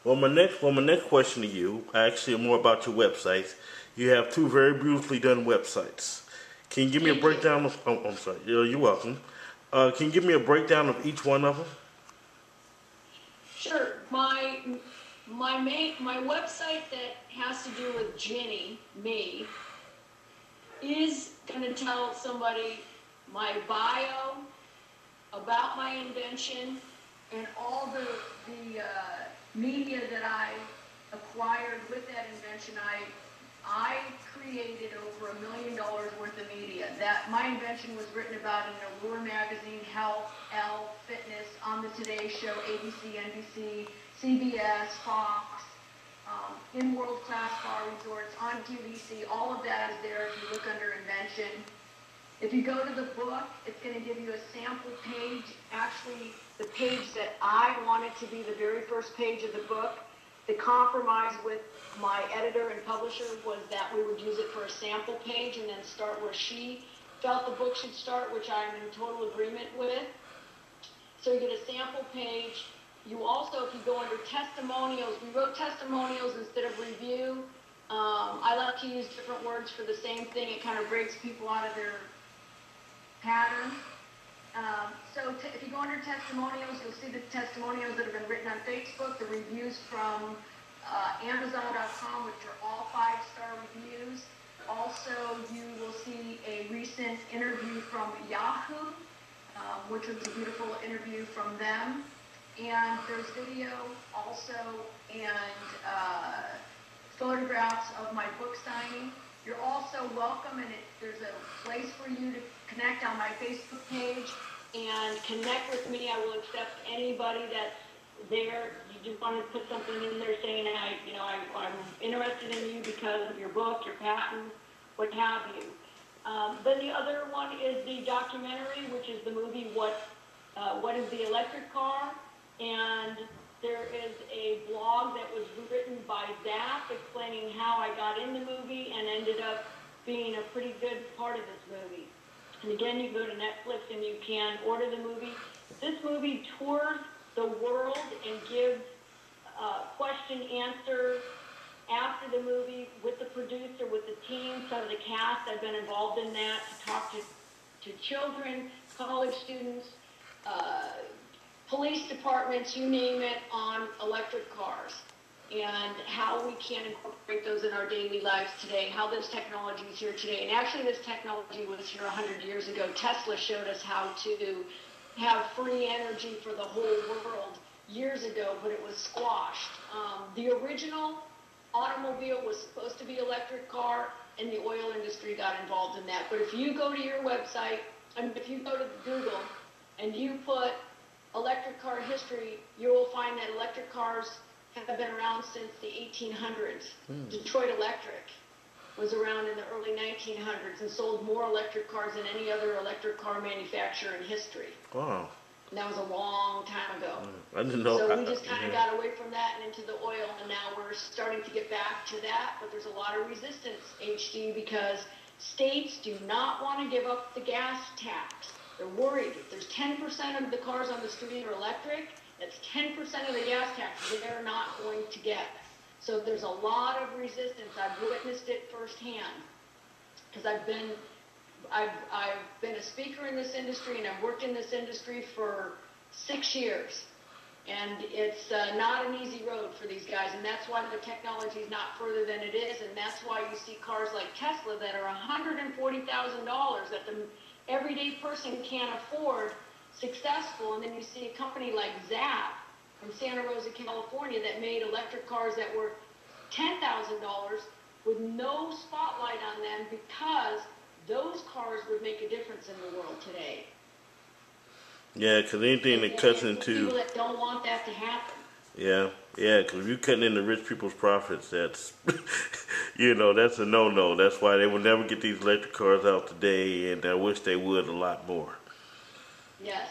Well, my next question to you, actually, more about your websites. You have two very beautifully done websites. Can you give me a Thank you. breakdown of? Oh, I'm sorry. You're welcome. Can you give me a breakdown of each one of them? Sure. My website that has to do with Ginny, me, is going to tell somebody my bio, about my invention, and all the media that I acquired with that invention. I created over $1 million worth of media. That my invention was written about in Allure magazine, Health, Elle, Fitness, on the Today Show, ABC, NBC, CBS, Fox, in world-class bar resorts, on QVC. All of that is there if you look under invention. If you go to the book, it's going to give you a sample page. Actually, the page that I wanted to be the very first page of the book, the compromise with my editor and publisher was that we would use it for a sample page and then start where she felt the book should start, which I'm in total agreement with. So you get a sample page. You also, if you go under testimonials, we wrote testimonials instead of review. I like to use different words for the same thing. It kind of breaks people out of their pattern. If you go under testimonials, you'll see the testimonials that have been written on Facebook, the reviews from Amazon.com, which are all 5-star reviews. Also, you will see a recent interview from Yahoo, which was a beautiful interview from them. And there's video also and photographs of my book signing. You're also welcome, and there's a place for you to connect on my Facebook page and connect with me. I will accept anybody that's there. You just want to put something in there saying, I'm interested in you because of your book, your patent, what have you. Then the other one is the documentary, which is the movie What is the Electric Car? And there is a blog that was written by Zap explaining how I got in the movie and ended up being a pretty good part of this movie. And again, you go to Netflix and you can order the movie. This movie tours the world and gives question answer after the movie with the producer, with the team, some of the cast. I've been involved in that to talk to children, college students, police departments, you name it, on electric cars and how we can incorporate those in our daily lives today, how this technology is here today. And actually this technology was here 100 years ago. Tesla showed us how to have free energy for the whole world years ago, but it was squashed. The original automobile was supposed to be electric car, and the oil industry got involved in that. But if you go to your website, and if you go to Google and you put electric car history, you will find that electric cars have been around since the 1800s. Detroit Electric was around in the early 1900s and sold more electric cars than any other electric car manufacturer in history. Wow. And that was a long time ago. I didn't know. So we just kind of got away from that and into the oil, and now we're starting to get back to that. But there's a lot of resistance, HD, because states do not want to give up the gas tax. They're worried. If there's 10% of the cars on the street are electric, that's 10% of the gas tax they're not going to get. So there's a lot of resistance. I've witnessed it firsthand because I've been a speaker in this industry, and I've worked in this industry for 6 years. And it's not an easy road for these guys, and that's why the technology is not further than it is, and that's why you see cars like Tesla that are $140,000 that the everyday person can't afford, successful. And then you see a company like Zap from Santa Rosa, California, that made electric cars that were $10,000 with no spotlight on them, because those cars would make a difference in the world today. Yeah, because anything that cuts into people that don't want that to happen. Yeah, because if you're cutting into rich people's profits, that's that's a no-no. That's why they will never get these electric cars out today, and I wish they would a lot more. Yes.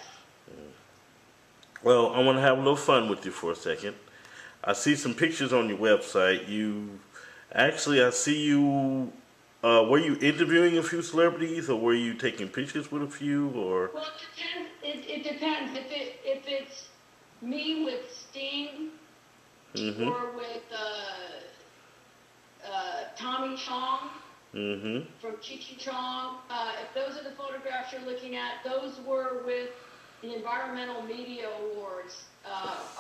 Well, I want to have a little fun with you for a second. I see some pictures on your website. I see you. Were you interviewing a few celebrities, or were you taking pictures with a few, or? Well, it depends. It depends. If it's me with Sting or with Tommy Chong from Chi Chong. If those are the photographs you're looking at, those were with the Environmental Media Awards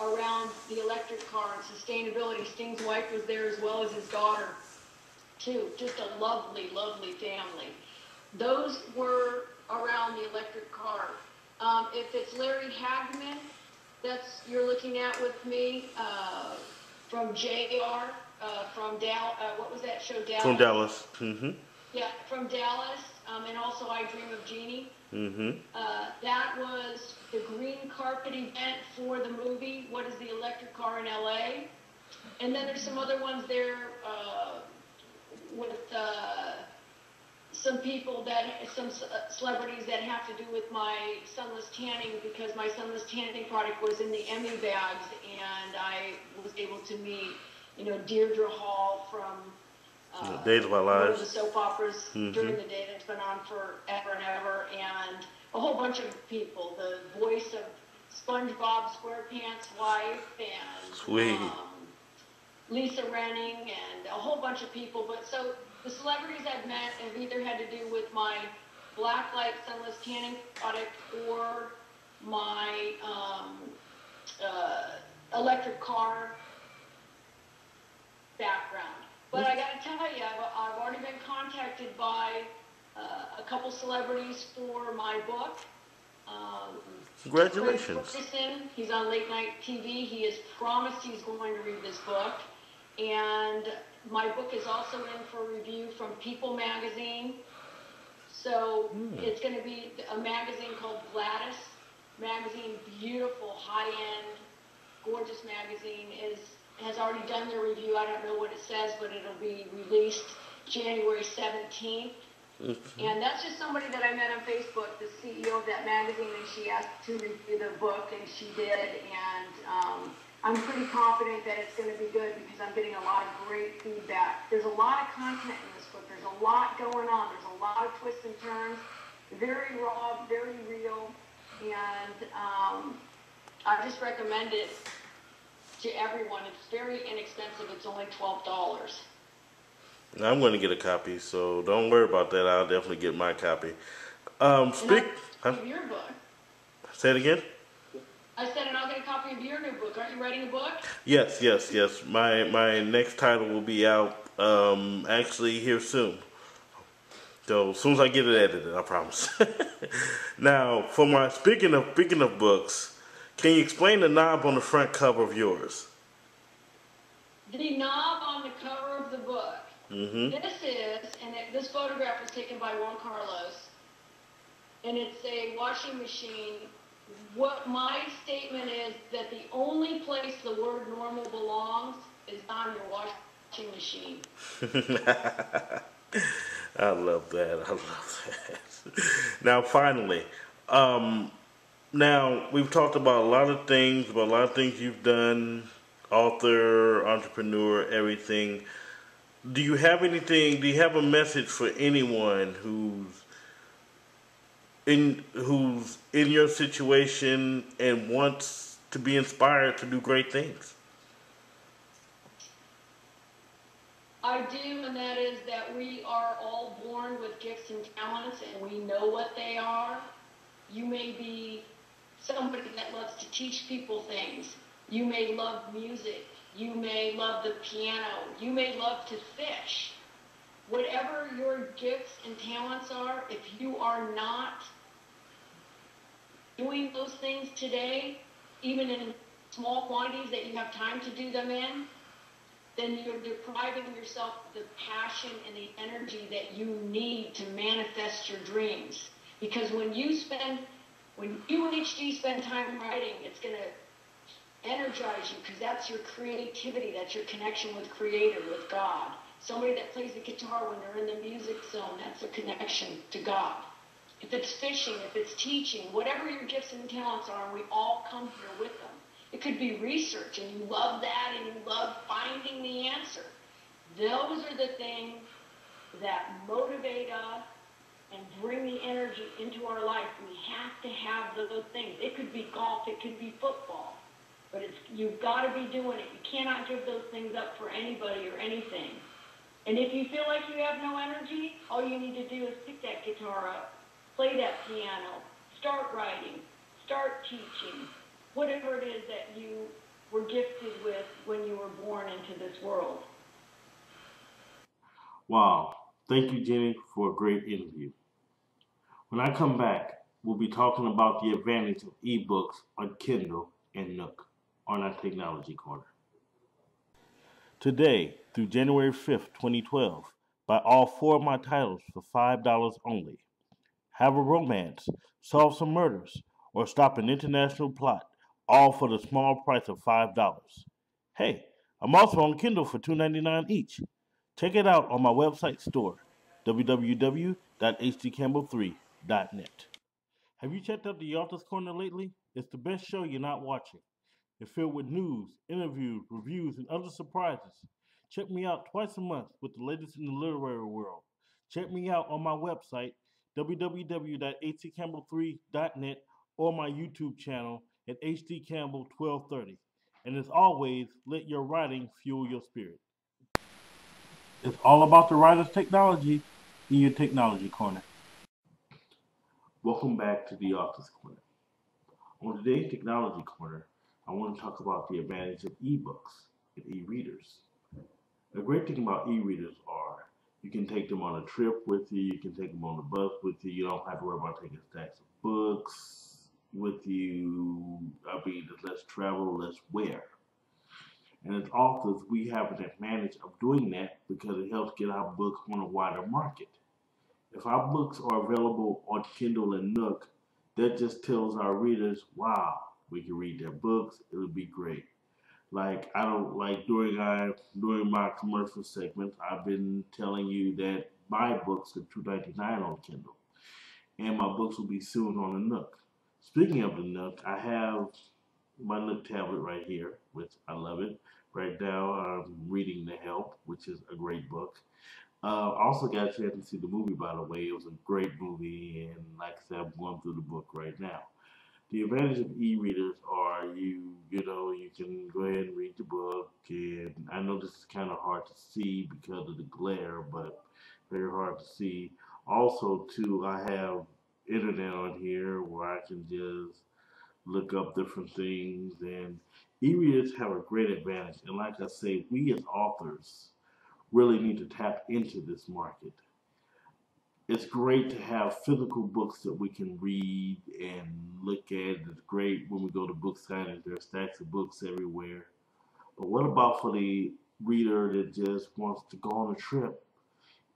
around the electric car and sustainability. Sting's wife was there as well as his daughter, too. Just a lovely, lovely family. Those were around the electric car. If it's Larry Hagman, that's you're looking at with me from JR, from Dallas. What was that show? Dallas. From Dallas. Yeah, from Dallas, and also I Dream of Jeannie. That was the green carpet event for the movie What is the Electric Car in LA? And then there's some other ones there with some people some celebrities that have to do with my sunless tanning, because my sunless tanning product was in the Emmy bags, and I was able to meet, Deirdre Hall from Days of Our one of Lives. the soap operas during the day that's been on forever and ever, and a whole bunch of people. The voice of SpongeBob SquarePants' wife, and Sweet. Lisa Renning, and a whole bunch of people. But so the celebrities I've met have either had to do with my Blacklight sunless tanning product or my electric car background. But I got to tell you, I've already been contacted by a couple celebrities for my book. Congratulations. He's on late night TV. He has promised he's going to read this book. And my book is also in for review from People magazine. So it's going to be a magazine called Gladys magazine. Beautiful, high-end, gorgeous magazine. Has already done their review. I don't know what it says, but it'll be released January 17th. And that's just somebody that I met on Facebook, the CEO of that magazine, and she asked to review the book, and she did. And I'm pretty confident that it's going to be good because I'm getting a lot of great feedback. There's a lot of content in this book. There's a lot going on. There's a lot of twists and turns. Very raw, very real. And I just recommend it to everyone. It's very inexpensive. It's only $12. I'm going to get a copy, so don't worry about that. I'll definitely get my copy. Of your book. Say it again? I said, and I'll get a copy of your new book. Aren't you writing a book? Yes. My next title will be out actually here soon. So as soon as I get it edited, I promise. Now, for my speaking of books, can you explain the knob on the front cover of yours? The knob on the cover of the book. This photograph was taken by Juan Carlos, and it's a washing machine. What my statement is that the only place the word normal belongs is on your washing machine. I love that. Now, finally, now we've talked about a lot of things you've done, author, entrepreneur, everything. Do you have a message for anyone who's in your situation and wants to be inspired to do great things? I do, and that is that we are all born with gifts and talents, and we know what they are. You may be somebody that loves to teach people things. You may love music. You may love the piano. You may love to fish. Whatever your gifts and talents are, if you are not doing those things today, even in small quantities that you have time to do them in, then you're depriving yourself of the passion and the energy that you need to manifest your dreams. Because when you and HG spend time writing, it's going to energize you, because that's your creativity, that's your connection with Creator, with God. Somebody that plays the guitar when they're in the music zone, that's a connection to God. If it's fishing, if it's teaching, whatever your gifts and talents are, and we all come here with them. It could be research, and you love that, and you love finding the answer. Those are the things that motivate us and bring the energy into our life. We have to have those things. It could be golf, it could be football. But you've got to be doing it. You cannot give those things up for anybody or anything. And if you feel like you have no energy, all you need to do is pick that guitar up, play that piano, start writing, start teaching, whatever it is that you were gifted with when you were born into this world. Wow. Thank you, Jenny, for a great interview. When I come back, we'll be talking about the advantage of ebooks on Kindle and Nook on our Technology Corner. Today, through January 5th, 2012, buy all 4 of my titles for $5 only. Have a romance, solve some murders, or stop an international plot, all for the small price of $5. Hey, I'm also on Kindle for $2.99 each. Check it out on my website store, www.hdcampbell3.net. Have you checked out the Author's Corner lately? It's the best show you're not watching. It's filled with news, interviews, reviews, and other surprises. Check me out twice a month with the latest in the literary world. Check me out on my website, www.hdcampbell3.net, or my YouTube channel at hdcampbell1230. And as always, let your writing fuel your spirit. It's all about the writer's technology in your Technology Corner. Welcome back to the Author's Corner. On today's Technology Corner, I want to talk about the advantage of ebooks and e-readers. The great thing about e-readers are you can take them on a trip with you, you can take them on the bus with you, you don't have to worry about taking stacks of books with you. I mean, there's less travel, less wear. And as authors, we have an advantage of doing that because it helps get our books on a wider market. If our books are available on Kindle and Nook, that just tells our readers, wow, we can read their books, it'll be great. Like during my commercial segments, I've been telling you that my books are $2.99 on Kindle, and my books will be soon on the Nook. Speaking of the Nook, I have my Nook tablet right here, which I love it. Right now, I'm reading The Help, which is a great book. Also got a chance to see the movie, by the way. It was a great movie, and like I said, I'm going through the book right now. The advantage of e-readers are you can go ahead and read the book, and I know this is kind of hard to see because of the glare, but very hard to see. Also, too, I have internet on here where I can just look up different things, and e-readers have a great advantage. And like I say, we as authors really need to tap into this market. It's great to have physical books that we can read and look at. It's great when we go to book signings. There are stacks of books everywhere. But what about for the reader that just wants to go on a trip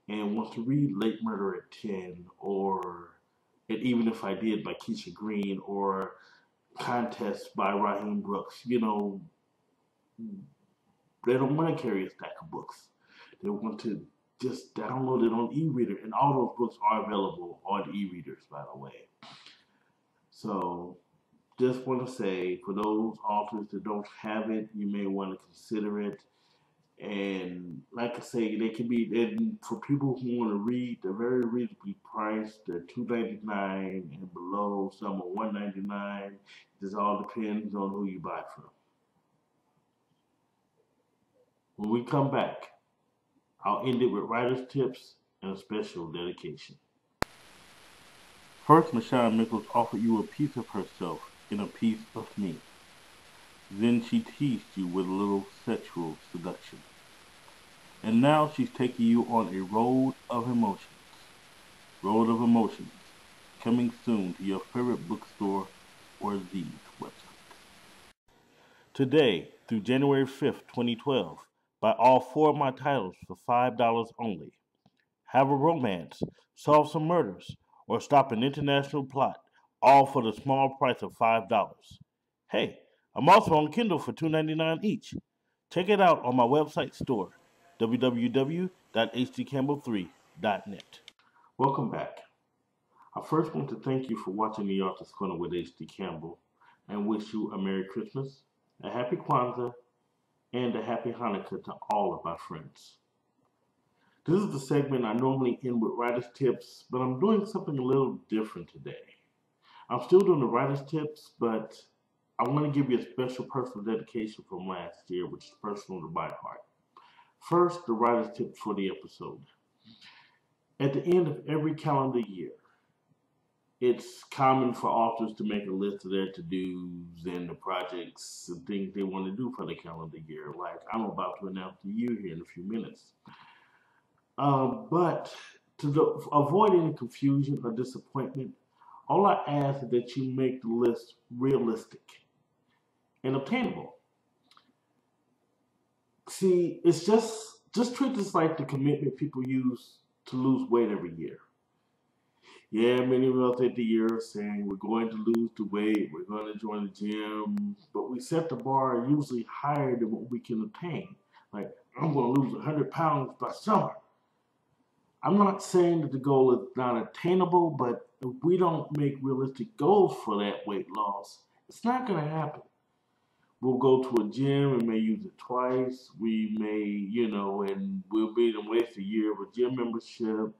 and wants to read Late Murder at 10, or And Even If I Did by Keisha Green, or Contest by Raheem Brooks? They don't want to carry a stack of books. They want to just download it on e-reader, and all those books are available on e-readers, by the way. So just want to say, for those authors that don't have it, you may want to consider it. And like I say, they can be, and for people who want to read, they're very reasonably priced. They're $2.99 and below. Some are $1.99. It just all depends on who you buy from. When we come back, I'll end it with writer's tips and a special dedication. First, Michelle Michaels offered you a piece of herself in a piece of me. Then she teased you with a little sexual seduction. And now she's taking you on a road of emotions. Road of Emotions, coming soon to your favorite bookstore or Z's website. Today, through January 5th, 2012, buy all 4 of my titles for $5 only. Have a romance, solve some murders, or stop an international plot, all for the small price of $5. Hey, I'm also on Kindle for $2.99 each. Check it out on my website store, www.hdcampbell3.net. Welcome back. I first want to thank you for watching The Author's Corner with H.D. Campbell, and wish you a Merry Christmas, a Happy Kwanzaa, and a Happy Hanukkah to all of my friends. This is the segment I normally end with writer's tips, but I'm doing something a little different today. I'm still doing the writer's tips, but I want to give you a special personal dedication from last year, which is personal to my heart. First, the writer's tip for the episode. At the end of every calendar year, it's common for authors to make a list of their to-dos and the projects and things they want to do for the calendar year. Like I'm about to announce the year here in a few minutes. But to avoid any confusion or disappointment, all I ask is that you make the list realistic and obtainable. See, it's just treat this like the commitment people use to lose weight every year. Yeah, many of us at the year are saying we're going to lose the weight, we're going to join the gym, but we set the bar usually higher than what we can attain. Like, I'm going to lose 100 pounds by summer. I'm not saying that the goal is not attainable, but if we don't make realistic goals for that weight loss, it's not going to happen. We'll go to a gym and may use it twice. We may, and we'll be in waste a year of a gym membership.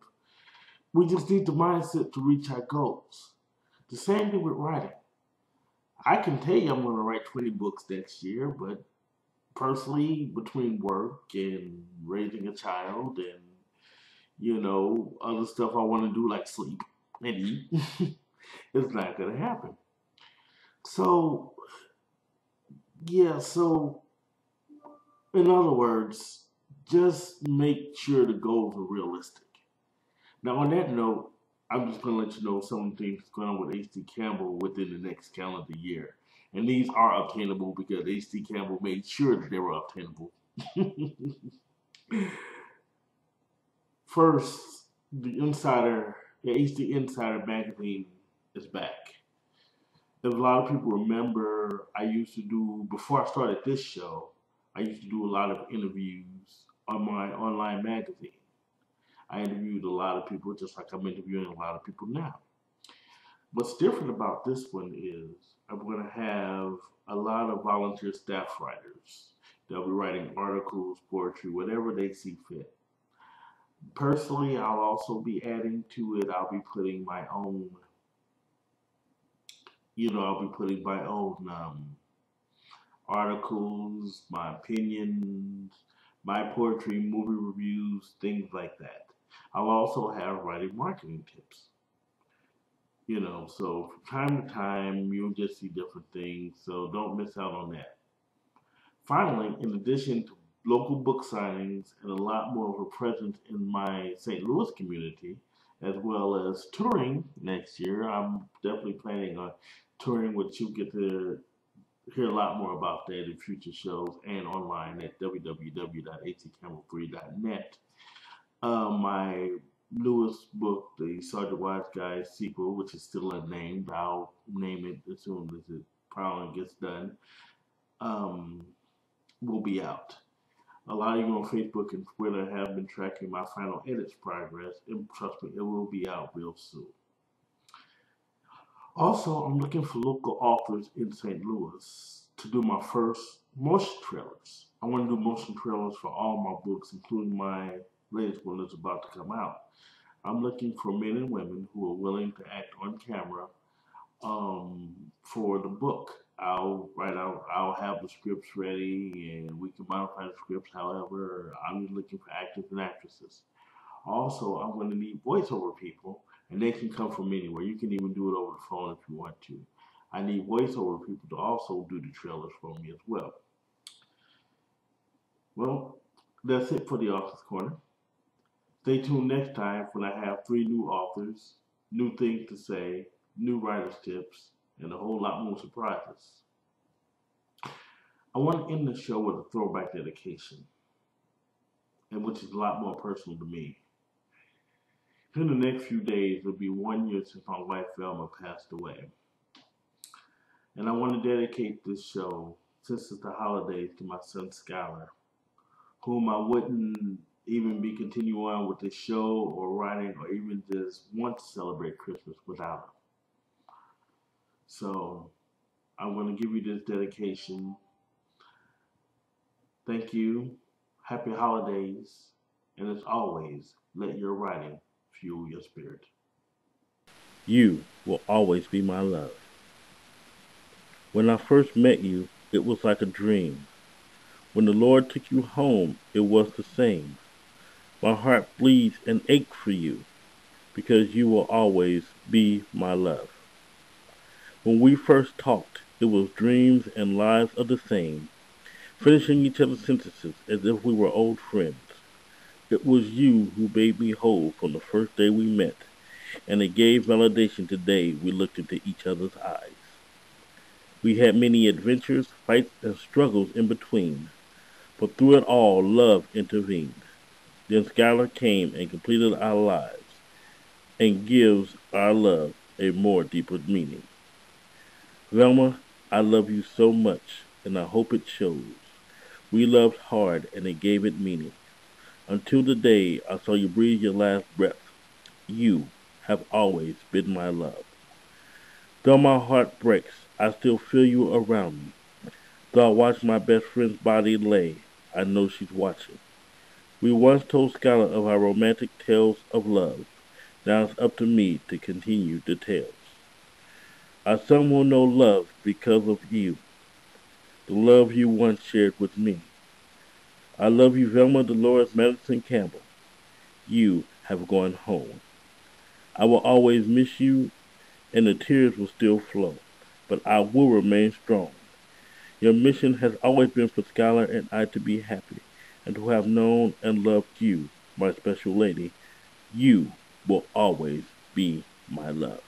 We just need the mindset to reach our goals. The same thing with writing. I can tell you I'm going to write 20 books next year, but personally, between work and raising a child and, other stuff I want to do like sleep and eat, it's not going to happen. So, so in other words, just make sure the goals are realistic. Now, on that note, I'm just going to let you know some things going on with H.D. Campbell within the next calendar year. And these are obtainable because H.D. Campbell made sure that they were obtainable. First, the H.D. Insider magazine is back. If a lot of people remember, before I started this show, I used to do a lot of interviews on my online magazine. I interviewed a lot of people just like I'm interviewing a lot of people now. What's different about this one is I'm going to have a lot of volunteer staff writers. They'll be writing articles, poetry, whatever they see fit. Personally, I'll also be adding to it. I'll be putting my own, articles, my opinions, my poetry, movie reviews, things like that. I'll also have writing marketing tips. So from time to time, you'll just see different things. So don't miss out on that. Finally, in addition to local book signings and a lot more of a presence in my St. Louis community, as well as touring next year, I'm definitely planning on touring, which you'll get to hear a lot more about that in future shows and online at www.atcampbell3.net. My newest book, the Sergeant Wise Guy sequel, which is still unnamed, I'll name it as soon as it probably gets done, will be out. A lot of you on Facebook and Twitter have been tracking my final edits progress, and trust me, it will be out real soon. Also, I'm looking for local authors in St. Louis to do my first motion trailers. I want to do motion trailers for all my books, including my latest one that's about to come out. I'm looking for men and women who are willing to act on camera for the book. I'll have the scripts ready and we can modify the scripts. However, I'm just looking for actors and actresses. Also, I'm going to need voiceover people, and they can come from anywhere. You can even do it over the phone if you want to. I need voiceover people to also do the trailers for me as well. Well, that's it for the Author's Corner. Stay tuned next time when I have 3 new authors, new things to say, new writer's tips, and a whole lot more surprises. I want to end the show with a throwback dedication, and which is a lot more personal to me. In the next few days, it'll be 1 year since my wife Velma passed away. And I want to dedicate this show, since it's the holidays, to my son Skylar, whom I wouldn't even be continuing on with this show or writing or even just want to celebrate Christmas without him. So I'm going to give you this dedication. Thank you. Happy holidays. And as always, let your writing fuel your spirit. You will always be my love. When I first met you, it was like a dream. When the Lord took you home, it was the same. My heart bleeds and aches for you, because you will always be my love. When we first talked, it was dreams and lies of the same, finishing each other's sentences as if we were old friends. It was you who made me whole from the first day we met, and it gave validation the day we looked into each other's eyes. We had many adventures, fights, and struggles in between, but through it all, love intervened. Then Skylar came and completed our lives, and gives our love a more deeper meaning. Velma, I love you so much, and I hope it shows. We loved hard, and it gave it meaning. Until the day I saw you breathe your last breath, you have always been my love. Though my heart breaks, I still feel you around me. Though I watch my best friend's body lay, I know she's watching. We once told Skylar of our romantic tales of love. Now it's up to me to continue the tales. Our son will know love because of you, the love you once shared with me. I love you, Velma Dolores Madison Campbell. You have gone home. I will always miss you, and the tears will still flow, but I will remain strong. Your mission has always been for Skylar and I to be happy, and to have known and loved you, my special lady. You will always be my love.